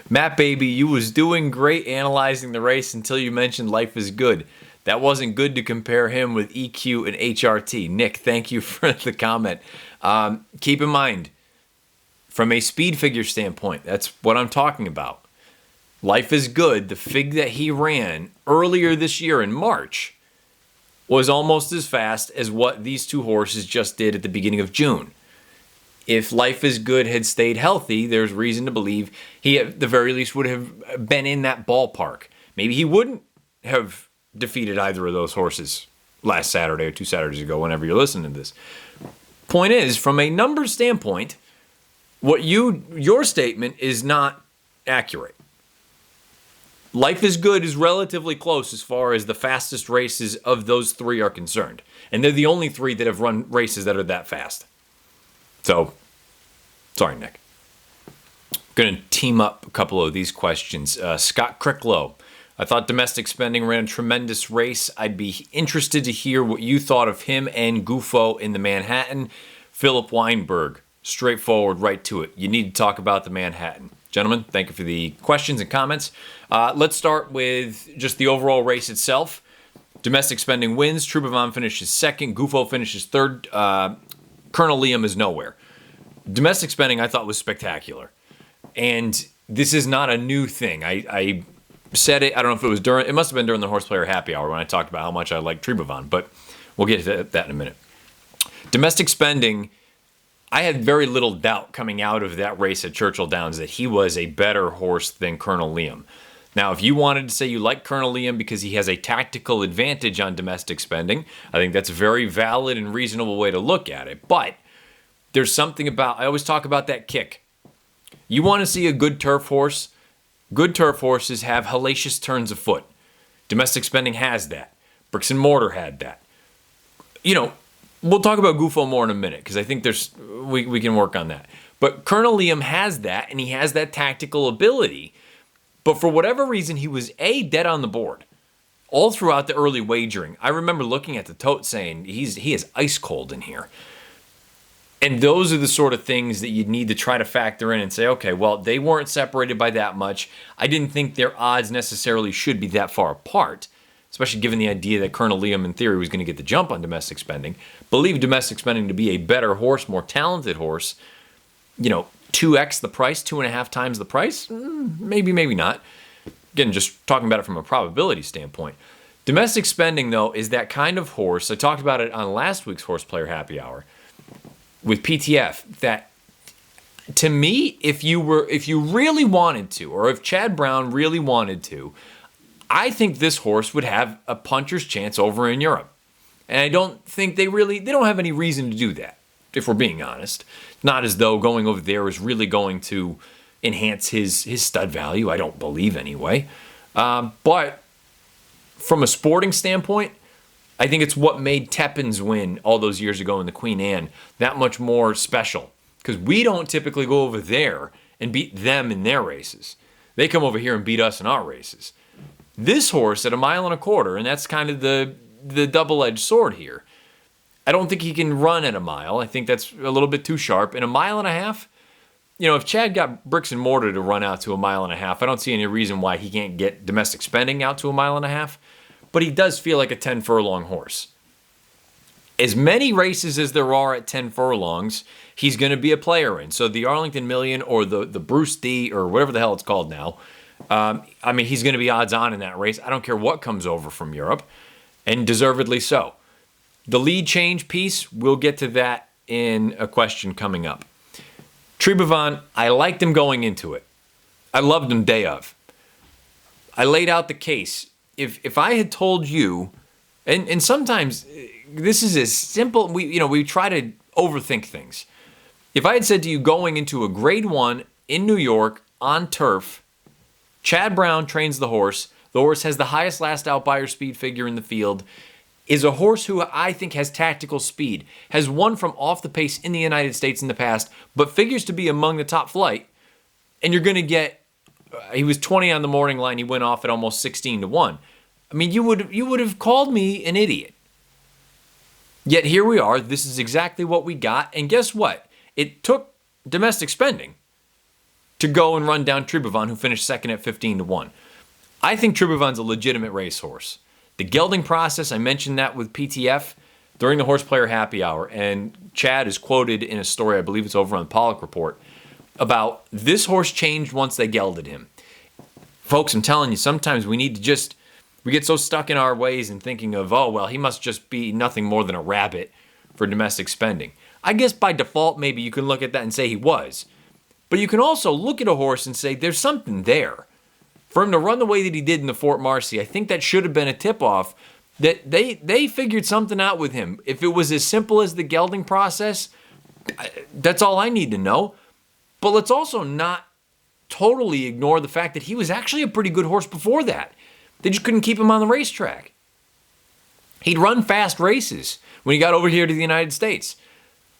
S1: Matt Baby, you was doing great analyzing the race until you mentioned Life is Good. That wasn't good to compare him with EQ and HRT. Nick, thank you for the comment. Keep in mind, from a speed figure standpoint, that's what I'm talking about. Life is Good, the fig that he ran earlier this year in March, was almost as fast as what these two horses just did at the beginning of June. If Life is Good had stayed healthy, there's reason to believe he at the very least would have been in that ballpark. Maybe he wouldn't have defeated either of those horses last Saturday or 2 Saturdays ago, whenever you're listening to this. Point is, from a numbers standpoint, your statement is not accurate. Life is Good is relatively close as far as the fastest races of those three are concerned. And they're the only three that have run races that are that fast. So, sorry, Nick. I'm going to team up a couple of these questions. Scott Cricklow. I thought Domestic Spending ran a tremendous race. I'd be interested to hear what you thought of him and Gufo in the Manhattan. Philip Weinberg. Straightforward, right to it. You need to talk about the Manhattan. Gentlemen, thank you for the questions and comments. Let's start with just the overall race itself. Domestic Spending wins. Trubavon finishes second. Gufo finishes third. Colonel Liam is nowhere. Domestic Spending, I thought, was spectacular. And this is not a new thing. I said it, I don't know if it was it must have been during the Horse Player Happy Hour when I talked about how much I like Trubavon, but we'll get to that in a minute. Domestic Spending, I had very little doubt coming out of that race at Churchill Downs that he was a better horse than Colonel Liam. Now, if you wanted to say you like Colonel Liam because he has a tactical advantage on Domestic Spending, I think that's a very valid and reasonable way to look at it. But there's something about, I always talk about that kick. You want to see a good turf horse? Good turf horses have hellacious turns of foot. Domestic Spending has that. Bricks and Mortar had that. You know, we'll talk about Gufo more in a minute because I think we can work on that. But Colonel Liam has that, and he has that tactical ability. But for whatever reason, he was dead on the board all throughout the early wagering. I remember looking at the tote saying he is ice cold in here. And those are the sort of things that you'd need to try to factor in and say, okay, well, they weren't separated by that much. I didn't think their odds necessarily should be that far apart, especially given the idea that Colonel Liam, in theory, was going to get the jump on Domestic Spending. Believe Domestic Spending to be a better horse, more talented horse. 2x the price, 2.5 times the price? Maybe, maybe not. Again, just talking about it from a probability standpoint. Domestic Spending, though, is that kind of horse. I talked about it on last week's Horse Player Happy Hour with PTF, that to me, if you really wanted to, or if Chad Brown really wanted to, I think this horse would have a puncher's chance over in Europe. And I don't think they don't have any reason to do that, if we're being honest. Not as though going over there is really going to enhance his stud value. I don't believe anyway. But from a sporting standpoint, I think it's what made Tepin's win all those years ago in the Queen Anne that much more special. Because we don't typically go over there and beat them in their races. They come over here and beat us in our races. This horse at 1.25 miles, and that's kind of the double-edged sword here. I don't think he can run at a mile. I think that's a little bit too sharp. In 1.5 miles, if Chad got Bricks and Mortar to run out to 1.5 miles, I don't see any reason why he can't get Domestic Spending out to 1.5 miles. But he does feel like a 10 furlong horse. As many races as there are at 10 furlongs, he's going to be a player in. So the Arlington Million or the Bruce D or whatever the hell it's called now, he's going to be odds on in that race. I don't care what comes over from Europe, and deservedly so. The lead change piece, we'll get to that in a question coming up. Tribhuvan, I liked him going into it. I loved him day of. I laid out the case. If I had told you, and sometimes this is as simple, we try to overthink things. If I had said to you going into a grade 1 in New York on turf, Chad Brown trains the horse has the highest last out buyer speed figure in the field, is a horse who I think has tactical speed, has won from off the pace in the United States in the past, but figures to be among the top flight, and you're going to get, he was 20 on the morning line, he went off at almost 16 to 1. You would have called me an idiot. Yet here we are, this is exactly what we got, and guess what? It took Domestic Spending to go and run down Tribhuvan, who finished second at 15 to 1. I think Tribhuvan's a legitimate racehorse. The gelding process, I mentioned that with PTF during the Horse Player Happy Hour, and Chad is quoted in a story, I believe it's over on the Pollock Report, about this horse changed once they gelded him. Folks, I'm telling you, sometimes we need to we get so stuck in our ways and thinking of, oh, well, he must just be nothing more than a rabbit for Domestic Spending. I guess by default, maybe you can look at that and say he was. But you can also look at a horse and say there's something there. For him to run the way that he did in the Fort Marcy, I think that should have been a tip-off that they figured something out with him. If it was as simple as the gelding process, that's all I need to know. But let's also not totally ignore the fact that he was actually a pretty good horse before that. They just couldn't keep him on the racetrack. He'd run fast races when he got over here to the United States.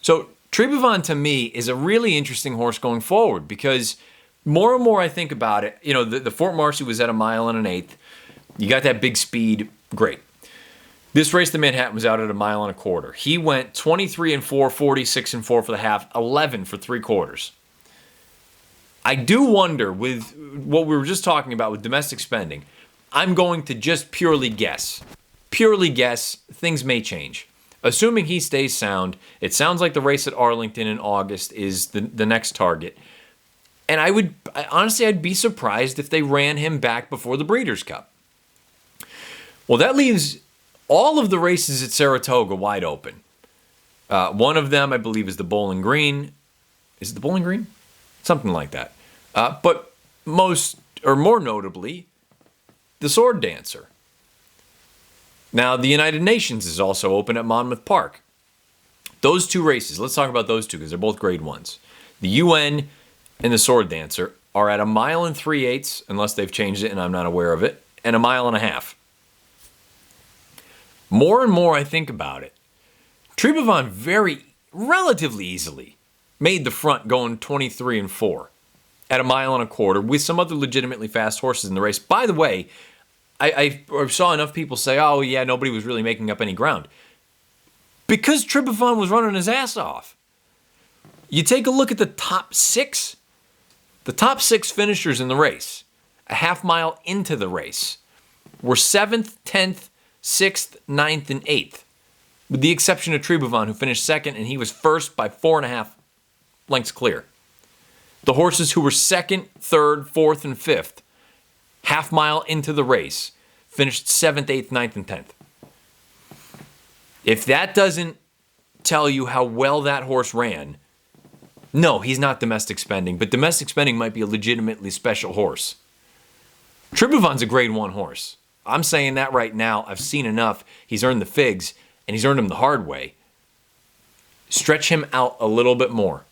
S1: So Tribhuvan, to me, is a really interesting horse going forward because more and more I think about it, the Fort Marcy was at 1 1/8 miles. You got that big speed, great. This race, the Manhattan, was out at 1.25 miles. He went 23-4, 46-4 for the half, 11 for 3/4. I do wonder, with what we were just talking about with Domestic Spending, I'm going to just purely guess. Purely guess, things may change. Assuming he stays sound, it sounds like the race at Arlington in August is the next target. And honestly, I'd be surprised if they ran him back before the Breeders' Cup. Well, that leaves all of the races at Saratoga wide open. One of them, I believe, is the Bowling Green. Is it the Bowling Green? Something like that. But more notably, the Sword Dancer. Now, the United Nations is also open at Monmouth Park. Those two races, let's talk about those two because they're both grade 1s. The UN and the Sword Dancer are at 1 3/8 miles, unless they've changed it and I'm not aware of it, and 1.5 miles. more and more I think about it, Tribhuvan relatively easily made the front going 23-4 at 1.25 miles with some other legitimately fast horses in the race. By the way, I saw enough people say, oh yeah, nobody was really making up any ground. Because Tribhuvan was running his ass off. You take a look at the top six finishers in the race, a 1/2 mile into the race, were 7th, 10th, 6th, 9th, and 8th. With the exception of Tribhuvan, who finished second, and he was first by 4.5 lengths clear. The horses who were 2nd, 3rd, 4th, and 5th, 1/2 mile into the race, finished 7th, 8th, 9th, and 10th. If that doesn't tell you how well that horse ran, no, he's not domestic spending, but domestic spending might be a legitimately special horse. Tribhuvan's a grade 1 horse. I'm saying that right now. I've seen enough. He's earned the figs, and he's earned them the hard way. Stretch him out a little bit more,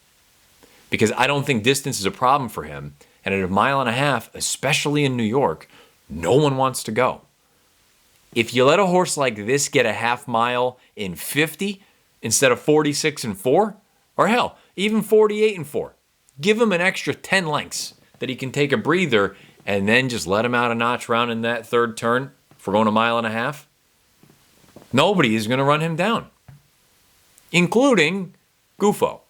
S1: because I don't think distance is a problem for him. And at 1.5 miles, especially in New York, no one wants to go. If you let a horse like this get a 1/2 mile in 50 instead of 46-4, or hell, even 48-4, give him an extra 10 lengths that he can take a breather, and then just let him out a notch round in that third turn for going 1.5 miles. Nobody is going to run him down, including Gufo,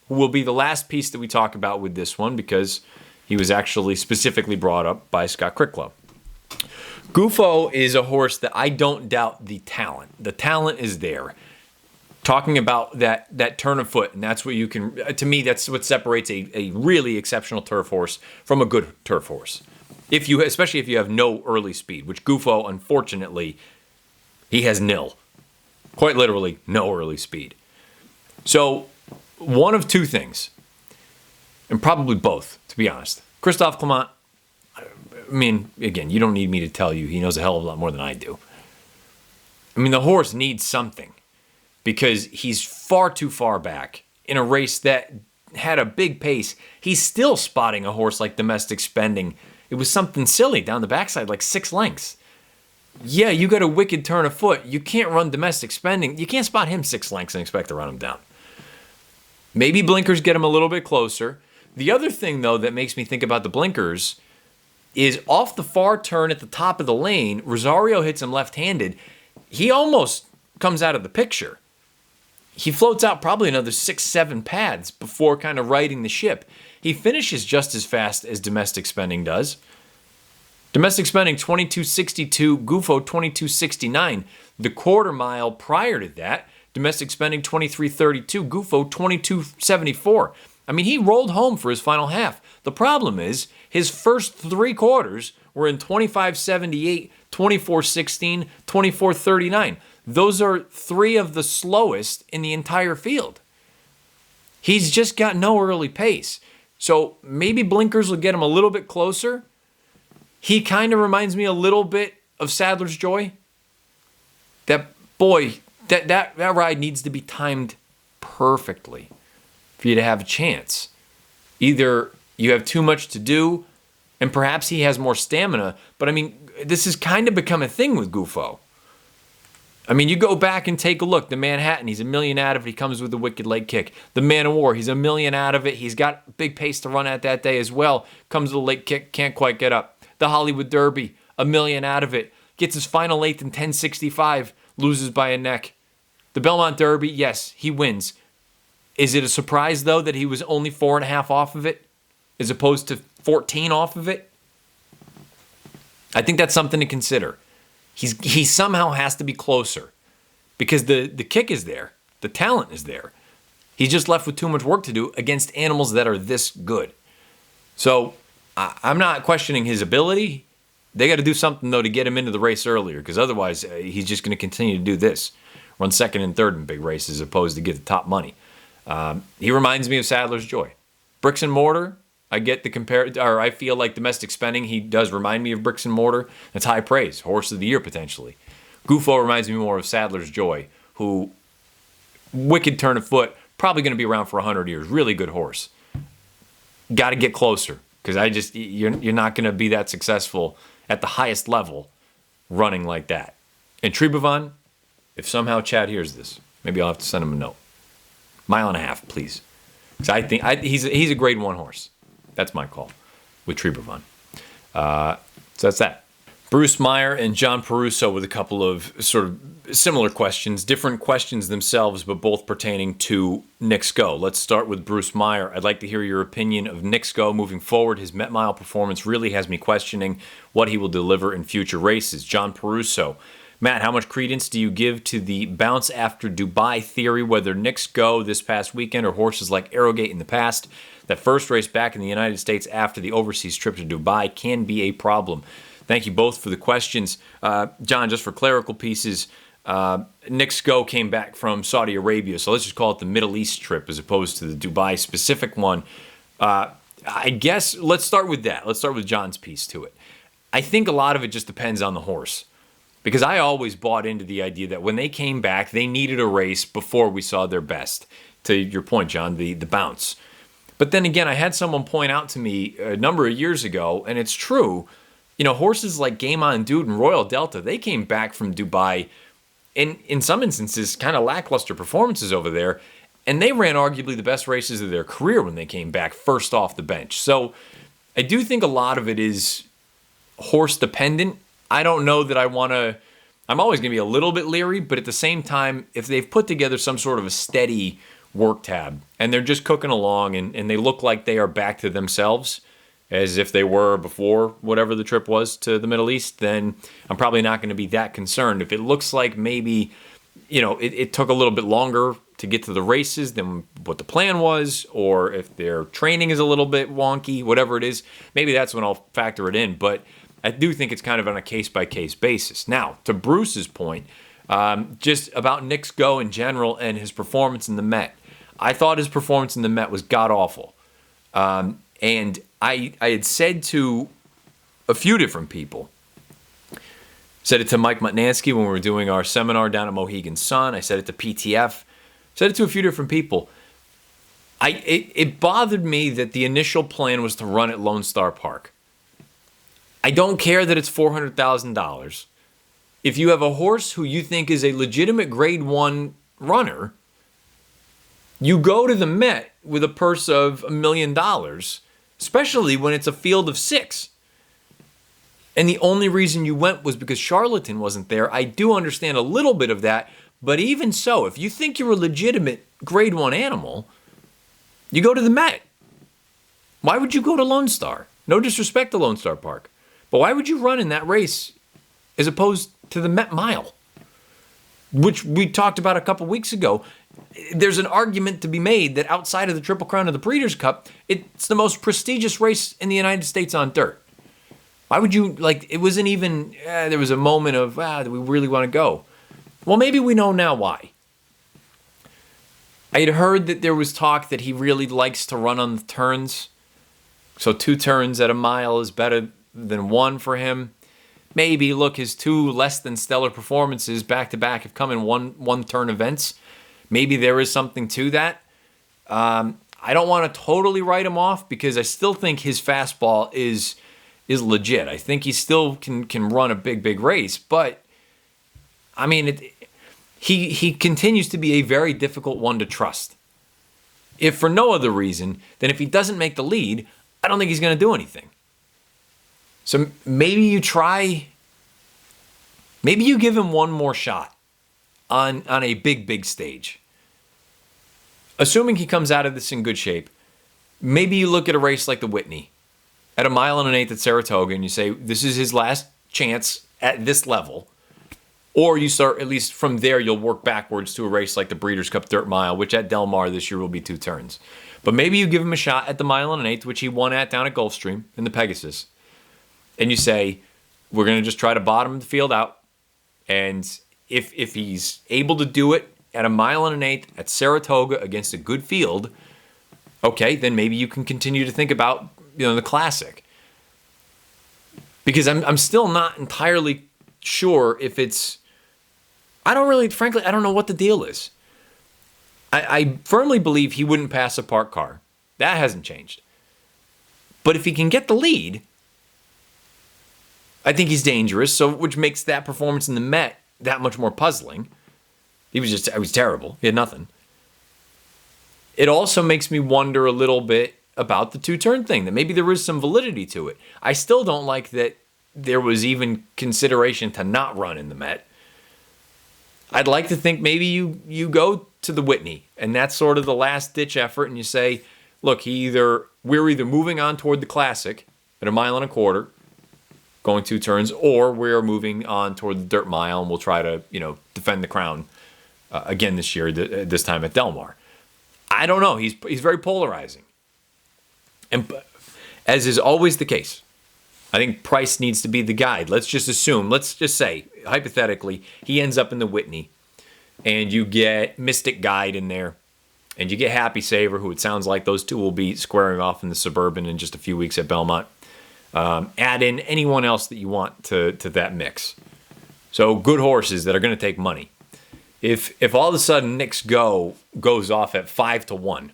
S1: who will be the last piece that we talk about with this one, because he was actually specifically brought up by Scott Cricklow. Gufo is a horse that I don't doubt the talent. The talent is there. Talking about that turn of foot, and that's what you can, to me, that's what separates a really exceptional turf horse from a good turf horse. Especially if you have no early speed, which Gufo, unfortunately, he has nil. Quite literally, no early speed. So, one of two things, and probably both, to be honest. Christophe Clement, I mean, again, you don't need me to tell you, he knows a hell of a lot more than I do. I mean, the horse needs something, because he's far too far back in a race that had a big pace. He's still spotting a horse like Domestic Spending. It was something silly down the backside, like 6 lengths. Yeah, you got a wicked turn of foot. You can't run Domestic Spending. You can't spot him 6 lengths and expect to run him down. Maybe blinkers get him a little bit closer. The other thing, though, that makes me think about the blinkers is off the far turn at the top of the lane, Rosario hits him left-handed. He almost comes out of the picture. He floats out probably another 6-7 pads before kind of righting the ship. He finishes just as fast as Domestic Spending does. Domestic Spending 22.62, Gufo 22.69. The 1/4 mile prior to that, Domestic Spending 23.32, Gufo 22.74. I mean, he rolled home for his final half. The problem is his first 3 quarters were in 25.78, 24.16, 24.39. Those are 3 of the slowest in the entire field. He's just got no early pace. So maybe blinkers will get him a little bit closer. He kind of reminds me a little bit of Sadler's Joy. That ride needs to be timed perfectly for you to have a chance. Either you have too much to do, and perhaps he has more stamina, but I mean, this has kind of become a thing with Gufo. I mean, you go back and take a look. The Manhattan, he's $1 million out of it. He comes with a wicked leg kick. The Man of War, he's $1 million out of it. He's got big pace to run at that day as well. Comes with a leg kick, can't quite get up. The Hollywood Derby, $1 million out of it. Gets his final 8th in 10.65, loses by a neck. The Belmont Derby, yes, he wins. Is it a surprise, though, that he was only 4.5 off of it, as opposed to 14 off of it? I think that's something to consider. He somehow has to be closer, because the kick is there. The talent is there. He's just left with too much work to do against animals that are this good. So I'm not questioning his ability. They got to do something, though, to get him into the race earlier, because otherwise he's just going to continue to do this. Run 2nd and 3rd in big races as opposed to get the top money. He reminds me of Sadler's Joy. Bricks and Mortar, I get the I feel like Domestic Spending, he does remind me of Bricks and Mortar. That's high praise. Horse of the Year, potentially. Gufo reminds me more of Sadler's Joy, who, wicked turn of foot, probably going to be around for 100 years. Really good horse. Got to get closer, because you're not going to be that successful at the highest level running like that. And Tribhuvan, If somehow Chad hears this, maybe I'll have to send him a note. 1.5 miles, please. Because I think he's a grade 1 horse. That's my call with Trebervon. So that's that. Bruce Meyer and John Peruso with a couple of sort of similar questions, different questions themselves, but both pertaining to Knicks Go. Let's start with Bruce Meyer. I'd like to hear your opinion of Knicks Go moving forward. His Met Mile performance really has me questioning what he will deliver in future races. John Peruso. Matt, how much credence do you give to the bounce after Dubai theory, whether Knicks Go this past weekend or horses like Arrogate in the past? That first race back in the United States after the overseas trip to Dubai can be a problem. Thank you both for the questions. John, just for clerical pieces, Knicks Go came back from Saudi Arabia, so let's just call it the Middle East trip as opposed to the Dubai-specific one. I guess let's start with that. Let's start with John's piece to it. I think a lot of it just depends on the horse, because I always bought into the idea that when they came back, they needed a race before we saw their best. To your point, John, the bounce. But then again, I had someone point out to me a number of years ago, and it's true, horses like Game On Dude and Royal Delta, they came back from Dubai in some instances kind of lackluster performances over there, and they ran arguably the best races of their career when they came back first off the bench. So I do think a lot of it is horse dependent. I don't know that I'm always going to be a little bit leery, but at the same time, if they've put together some sort of a steady work tab and they're just cooking along and they look like they are back to themselves as if they were before whatever the trip was to the Middle East, then I'm probably not going to be that concerned. If it looks like maybe, it took a little bit longer to get to the races than what the plan was, or if their training is a little bit wonky, whatever it is, maybe that's when I'll factor it in. But I do think it's kind of on a case-by-case basis. Now, to Bruce's point, just about Knicks Go in general and his performance in the Met. I thought his performance in the Met was god-awful. And I had said to a few different people, said it to Mike Mutnansky when we were doing our seminar down at Mohegan Sun. I said it to PTF. Said it to a few different people. It bothered me that the initial plan was to run at Lone Star Park. I don't care that it's $400,000. If you have a horse who you think is a legitimate grade 1 runner, you go to the Met with a purse of $1 million, especially when it's a field of 6. And the only reason you went was because Charlatan wasn't there. I do understand a little bit of that, but even so, if you think you're a legitimate grade 1 animal, you go to the Met. Why would you go to Lone Star? No disrespect to Lone Star Park, but why would you run in that race as opposed to the Met Mile, which we talked about a couple weeks ago? There's an argument to be made that outside of the Triple Crown of the Breeders' Cup, it's the most prestigious race in the United States on dirt. Why would you, it wasn't even, there was a moment of, do we really want to go? Well, maybe we know now why. I had heard that there was talk that he really likes to run on the turns. So 2 turns at a mile is better than 1 for him. Maybe, look, his 2 less than stellar performances back-to-back have come in one-turn events. Maybe there is something to that. I don't want to totally write him off because I still think his fastball is legit. I think he still can run a big race, but I mean, he continues to be a very difficult one to trust. If for no other reason than if he doesn't make the lead, I don't think he's going to do anything. So maybe you give him one more shot on a big stage. Assuming he comes out of this in good shape, maybe you look at a race like the Whitney at 1 1/8 at Saratoga and you say, this is his last chance at this level. Or you start, at least from there, you'll work backwards to a race like the Breeders' Cup Dirt Mile, which at Del Mar this year will be 2 turns. But maybe you give him a shot at the 1 1/8, which he won at down at Gulfstream in the Pegasus. And you say, we're going to just try to bottom the field out. And if he's able to do it at 1 1/8 at Saratoga against a good field, okay, then maybe you can continue to think about the Classic. Because I'm still not entirely sure if it's... frankly, I don't know what the deal is. I firmly believe he wouldn't pass a parked car. That hasn't changed. But if he can get the lead, I think he's dangerous, which makes that performance in the Met that much more puzzling. He was terrible. He had nothing. It also makes me wonder a little bit about the two-turn thing, that maybe there is some validity to it. I still don't like that there was even consideration to not run in the Met. I'd like to think maybe you go to the Whitney, and that's sort of the last-ditch effort, and you say, look, we're either moving on toward the Classic at 1.25 miles, going 2 turns, or we're moving on toward the Dirt Mile, and we'll try to, defend the crown again this year, this time at Del Mar. I don't know. He's very polarizing. And as is always the case, I think price needs to be the guide. Let's just say, hypothetically, he ends up in the Whitney, and you get Mystic Guide in there, and you get Happy Saver, who it sounds like those two will be squaring off in the Suburban in just a few weeks at Belmont. Add in anyone else that you want to that mix. So good horses that are going to take money. If all of a sudden Knicks Go goes off at 5-1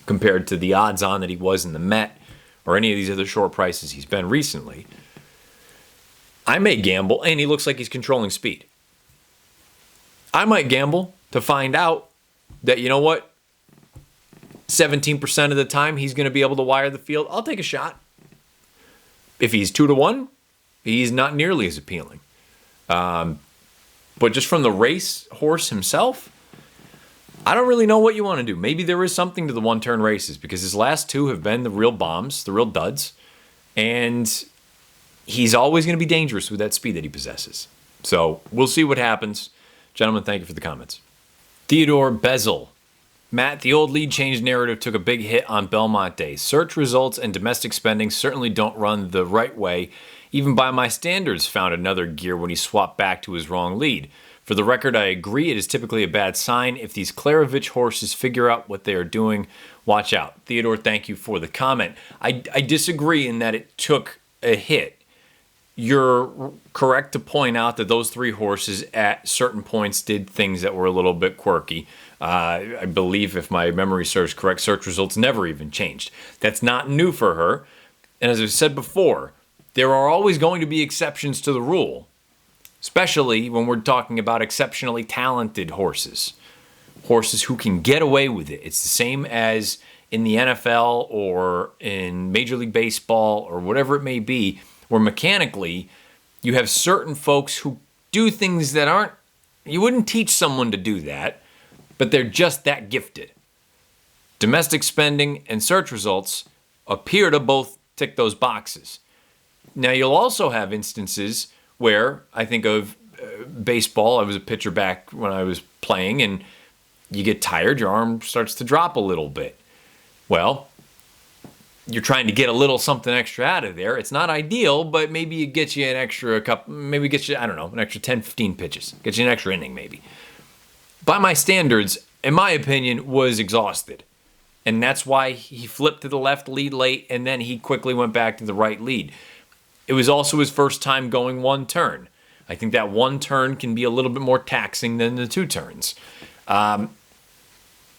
S1: compared to the odds on that he was in the Met or any of these other short prices he's been recently, I may gamble, and he looks like he's controlling speed. I might gamble to find out that, 17% of the time he's going to be able to wire the field. I'll take a shot. If he's 2-1, he's not nearly as appealing. But just from the race horse himself, I don't really know what you want to do. Maybe there is something to the one-turn races, because his last 2 have been the real bombs, the real duds, and he's always going to be dangerous with that speed that he possesses. So we'll see what happens. Gentlemen, thank you for the comments. Theodore Bezel. Matt, the old lead change narrative took a big hit on Belmont Day. Search results and domestic spending certainly don't run the right way. Even by my standards, found another gear when he swapped back to his wrong lead. For the record, I agree it is typically a bad sign. If these Klarovich horses figure out what they are doing, watch out. Theodore, thank you for the comment. I disagree in that it took a hit. You're correct to point out that those 3 horses at certain points did things that were a little bit quirky. I believe, if my memory serves correct, search results never even changed. That's not new for her. And as I've said before, there are always going to be exceptions to the rule, especially when we're talking about exceptionally talented horses who can get away with it. It's the same as in the NFL or in Major League Baseball or whatever it may be, where mechanically you have certain folks who do things that you wouldn't teach someone to do that, but they're just that gifted. Domestic spending and search results appear to both tick those boxes. Now, you'll also have instances where, I think of baseball, I was a pitcher back when I was playing, and you get tired, your arm starts to drop a little bit. Well, you're trying to get a little something extra out of there. It's not ideal, but maybe it gets you an extra an extra 10, 15 pitches. Gets you an extra inning maybe. By my standards, in my opinion, was exhausted. And that's why he flipped to the left lead late, and then he quickly went back to the right lead. It was also his first time going 1 turn. I think that 1 turn can be a little bit more taxing than the 2 turns. I'm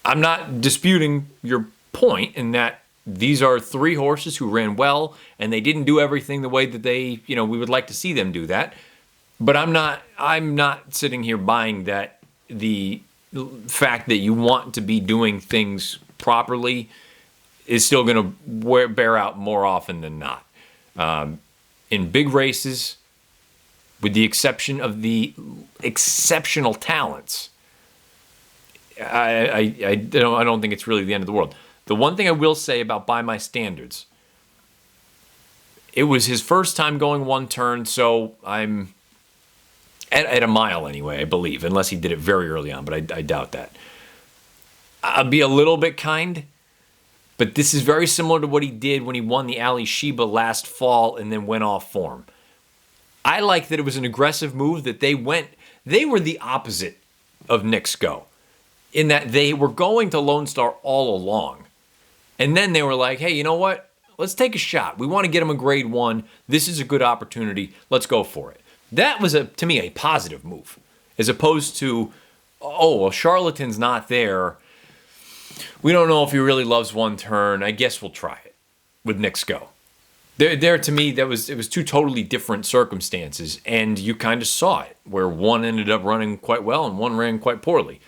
S1: not disputing your point in that these are 3 horses who ran well, and they didn't do everything the way that we would like to see them do that. But I'm not sitting here buying that the fact that you want to be doing things properly is still going to bear out more often than not. In big races, with the exception of the exceptional talents, I don't think it's really the end of the world. The one thing I will say about By My Standards, it was his first time going 1 turn, so I'm at 1 mile anyway, I believe, unless he did it very early on, but I doubt that. I'll be a little bit kind, but this is very similar to what he did when he won the Ali Sheba last fall and then went off form. I like that it was an aggressive move, that they were the opposite of Knicks Go, in that they were going to Lone Star all along. And then they were like, hey, you know what? Let's take a shot. We want to get him a grade 1. This is a good opportunity. Let's go for it. That was, to me, a positive move, as opposed to, oh, well, Charlatan's not there. We don't know if he really loves 1 turn. I guess we'll try it with Knicks Go. There to me, it was two totally different circumstances, and you kind of saw it, where one ended up running quite well and one ran quite poorly.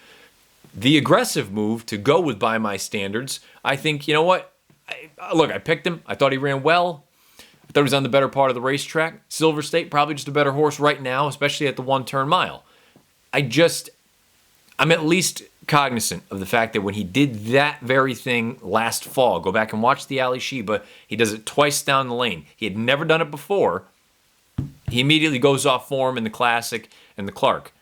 S1: The aggressive move to go with by my standards, I think, you know what? I picked him. I thought he ran well. I thought he was on the better part of the racetrack. Silver State, probably just a better horse right now, especially at the one-turn mile. I'm at least cognizant of the fact that when he did that very thing last fall, go back and watch the Ali Sheba, he does it twice down the lane. He had never done it before. He immediately goes off form in the Classic and the Clark.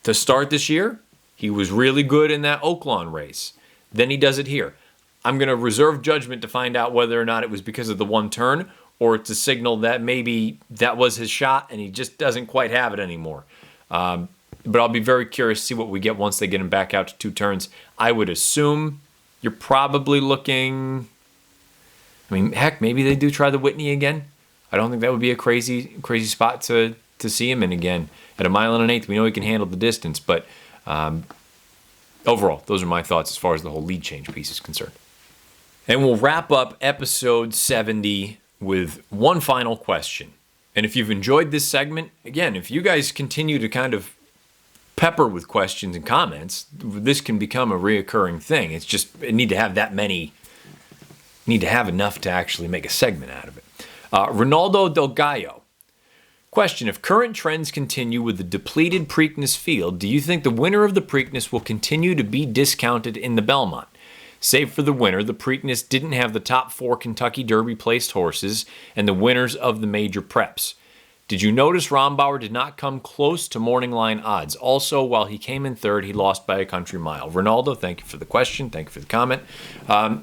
S1: To start this year, he was really good in that Oaklawn race. Then he does it here. I'm going to reserve judgment to find out whether or not it was because of the one turn or it's a signal that maybe that was his shot and he just doesn't quite have it anymore. But I'll be very curious to see what we get once they get him back out to two turns. I would assume you're probably looking... I mean, heck, maybe they do try the Whitney again. I don't think that would be a crazy spot to see him in again. At a mile and an eighth, we know he can handle the distance, but overall, those are my thoughts as far as the whole lead change piece is concerned. And we'll wrap up episode 70 with one final question. And if you've enjoyed this segment, again, if you guys continue to kind of pepper with questions and comments, this can become a reoccurring thing. It's just, it need to have that many, need to have enough to actually make a segment out of it. Ronaldo Del Gallo. Question, if current trends continue with the depleted Preakness field, do you think the winner of the Preakness will continue to be discounted in the Belmont? Save for the winner, the Preakness didn't have the top 4 Kentucky Derby placed horses and the winners of the major preps. Did you notice Rombauer did not come close to morning line odds? Also, while he came in third, he lost by a country mile. Ronaldo, thank you for the question. Thank you for the comment.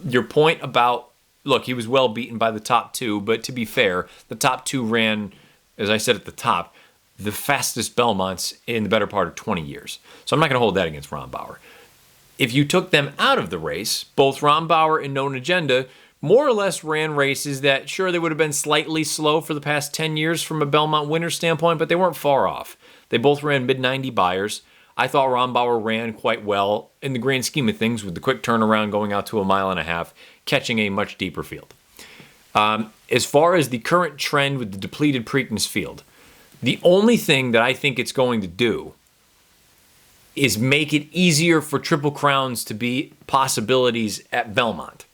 S1: Your point about, look, he was well beaten by the top 2, but to be fair, the top 2 ran, as I said at the top, the fastest Belmonts in the better part of 20 years. So I'm not going to hold that against Rombauer. If you took them out of the race, both Rombauer and Known Agenda more or less ran races that, sure, they would have been slightly slow for the past 10 years from a Belmont winner standpoint, but they weren't far off. They both ran mid-90 buyers. I thought Rombauer ran quite well in the grand scheme of things with the quick turnaround going out to a mile and a half, catching a much deeper field. As far as the current trend with the depleted Preakness field, the only thing that I think it's going to do is make it easier for Triple Crowns to be possibilities at Belmont.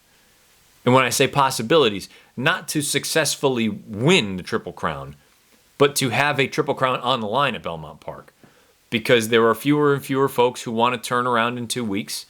S1: And when I say possibilities, not to successfully win the Triple Crown, but to have a Triple Crown on the line at Belmont Park. Because there are fewer and fewer folks who want to turn around in 2 weeks,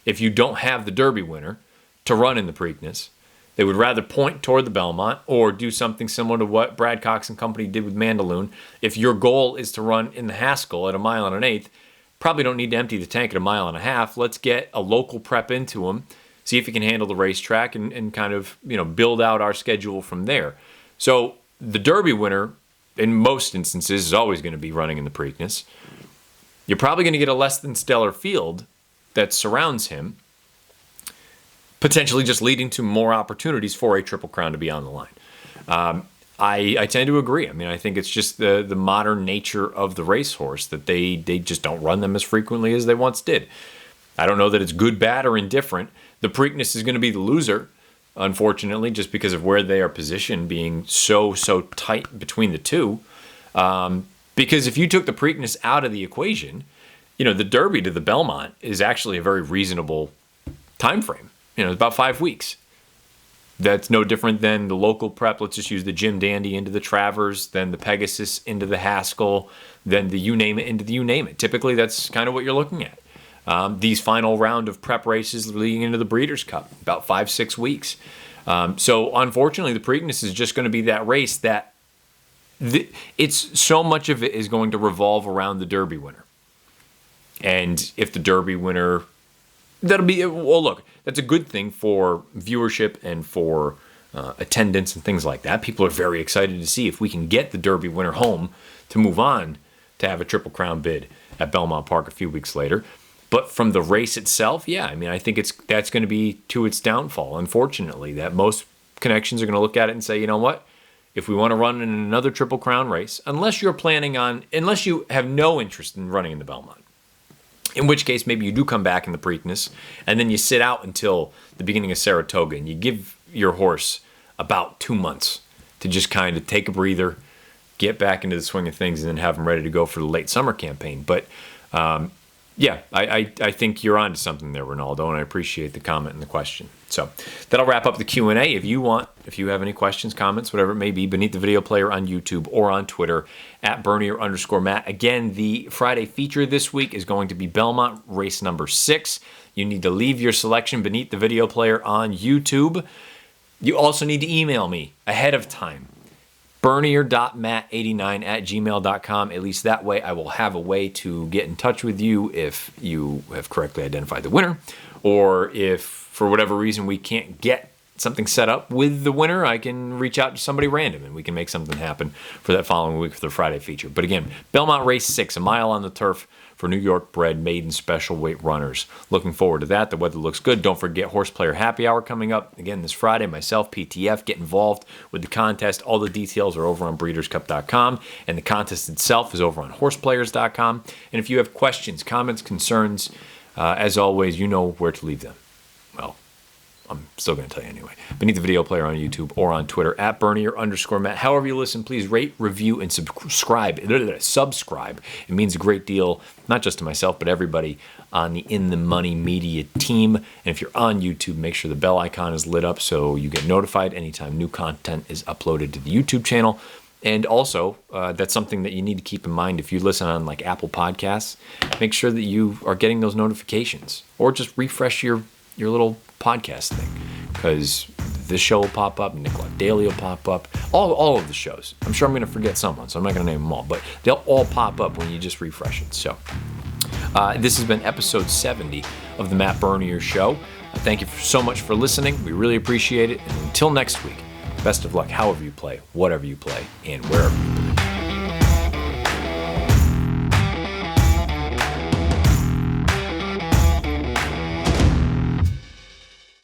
S1: if you don't have the Derby winner, to run in the Preakness. They would rather point toward the Belmont or do something similar to what Brad Cox and company did with Mandaloun. If your goal is to run in the Haskell at a mile and an eighth, probably don't need to empty the tank at a mile and a half. Let's get a local prep into him, see if he can handle the racetrack, and kind of, build out our schedule from there. So the Derby winner, in most instances, is always going to be running in the Preakness. You're probably going to get a less than stellar field that surrounds him, potentially just leading to more opportunities for a Triple Crown to be on the line. I tend to agree. I mean, I think it's just the modern nature of the racehorse that they just don't run them as frequently as they once did. I don't know that it's good, bad, or indifferent. The Preakness is going to be the loser, unfortunately, just because of where they are positioned, being so tight between the two. Because if you took the Preakness out of the equation, the Derby to the Belmont is actually a very reasonable time frame. It's about 5 weeks. That's no different than the local prep. Let's just use the Jim Dandy into the Travers, then the Pegasus into the Haskell, then the you name it into the you name it. Typically, that's kind of what you're looking at. These final round of prep races leading into the Breeders' Cup, about 5-6 weeks. So unfortunately, the Preakness is just going to be that race that it's so much of it is going to revolve around the Derby winner. And if the Derby winner, look, that's a good thing for viewership and for attendance and things like that. People are very excited to see if we can get the Derby winner home to move on to have a Triple Crown bid at Belmont Park a few weeks later. But from the race itself, yeah, I mean, I think that's going to be to its downfall, unfortunately, that most connections are going to look at it and say, you know what, if we want to run in another Triple Crown race, unless you have no interest in running in the Belmont, in which case maybe you do come back in the Preakness, and then you sit out until the beginning of Saratoga, and you give your horse about 2 months to just kind of take a breather, get back into the swing of things, and then have them ready to go for the late summer campaign. But yeah, I think you're onto something there, Ronaldo, and I appreciate the comment and the question. So that'll wrap up the Q&A. If you have any questions, comments, whatever it may be, beneath the video player on YouTube or on Twitter at Bernier_Matt. Again, the Friday feature this week is going to be Belmont race number 6. You need to leave your selection beneath the video player on YouTube. You also need to email me ahead of time. Bernier.matt89@gmail.com. At least that way I will have a way to get in touch with you if you have correctly identified the winner, or if for whatever reason we can't get something set up with the winner, I can reach out to somebody random and we can make something happen for that following week for the Friday feature. But again, Belmont Race 6, a mile on the turf for New York-bred maiden special weight runners. Looking forward to that. The weather looks good. Don't forget Horse Player Happy Hour coming up again this Friday. Myself, PTF, get involved with the contest. All the details are over on breederscup.com, and the contest itself is over on horseplayers.com. And if you have questions, comments, concerns, as always, you know where to leave them. Well, I'm still going to tell you anyway. Beneath the video player on YouTube or on Twitter at Bernier_Matt. However you listen, please rate, review, and subscribe. Subscribe. It means a great deal, not just to myself, but everybody on the In the Money Media team. And if you're on YouTube, make sure the bell icon is lit up so you get notified anytime new content is uploaded to the YouTube channel. And also, that's something that you need to keep in mind if you listen on like Apple Podcasts. Make sure that you are getting those notifications, or just refresh your little podcast thing, because this show will pop up, Nicola Daily will pop up, all of the shows. I'm sure I'm going to forget someone, so I'm not going to name them all, but they'll all pop up when you just refresh it. So this has been episode 70 of the Matt Bernier Show. Thank you so much for listening. We really appreciate it. And until next week, best of luck however you play, whatever you play, and wherever you play.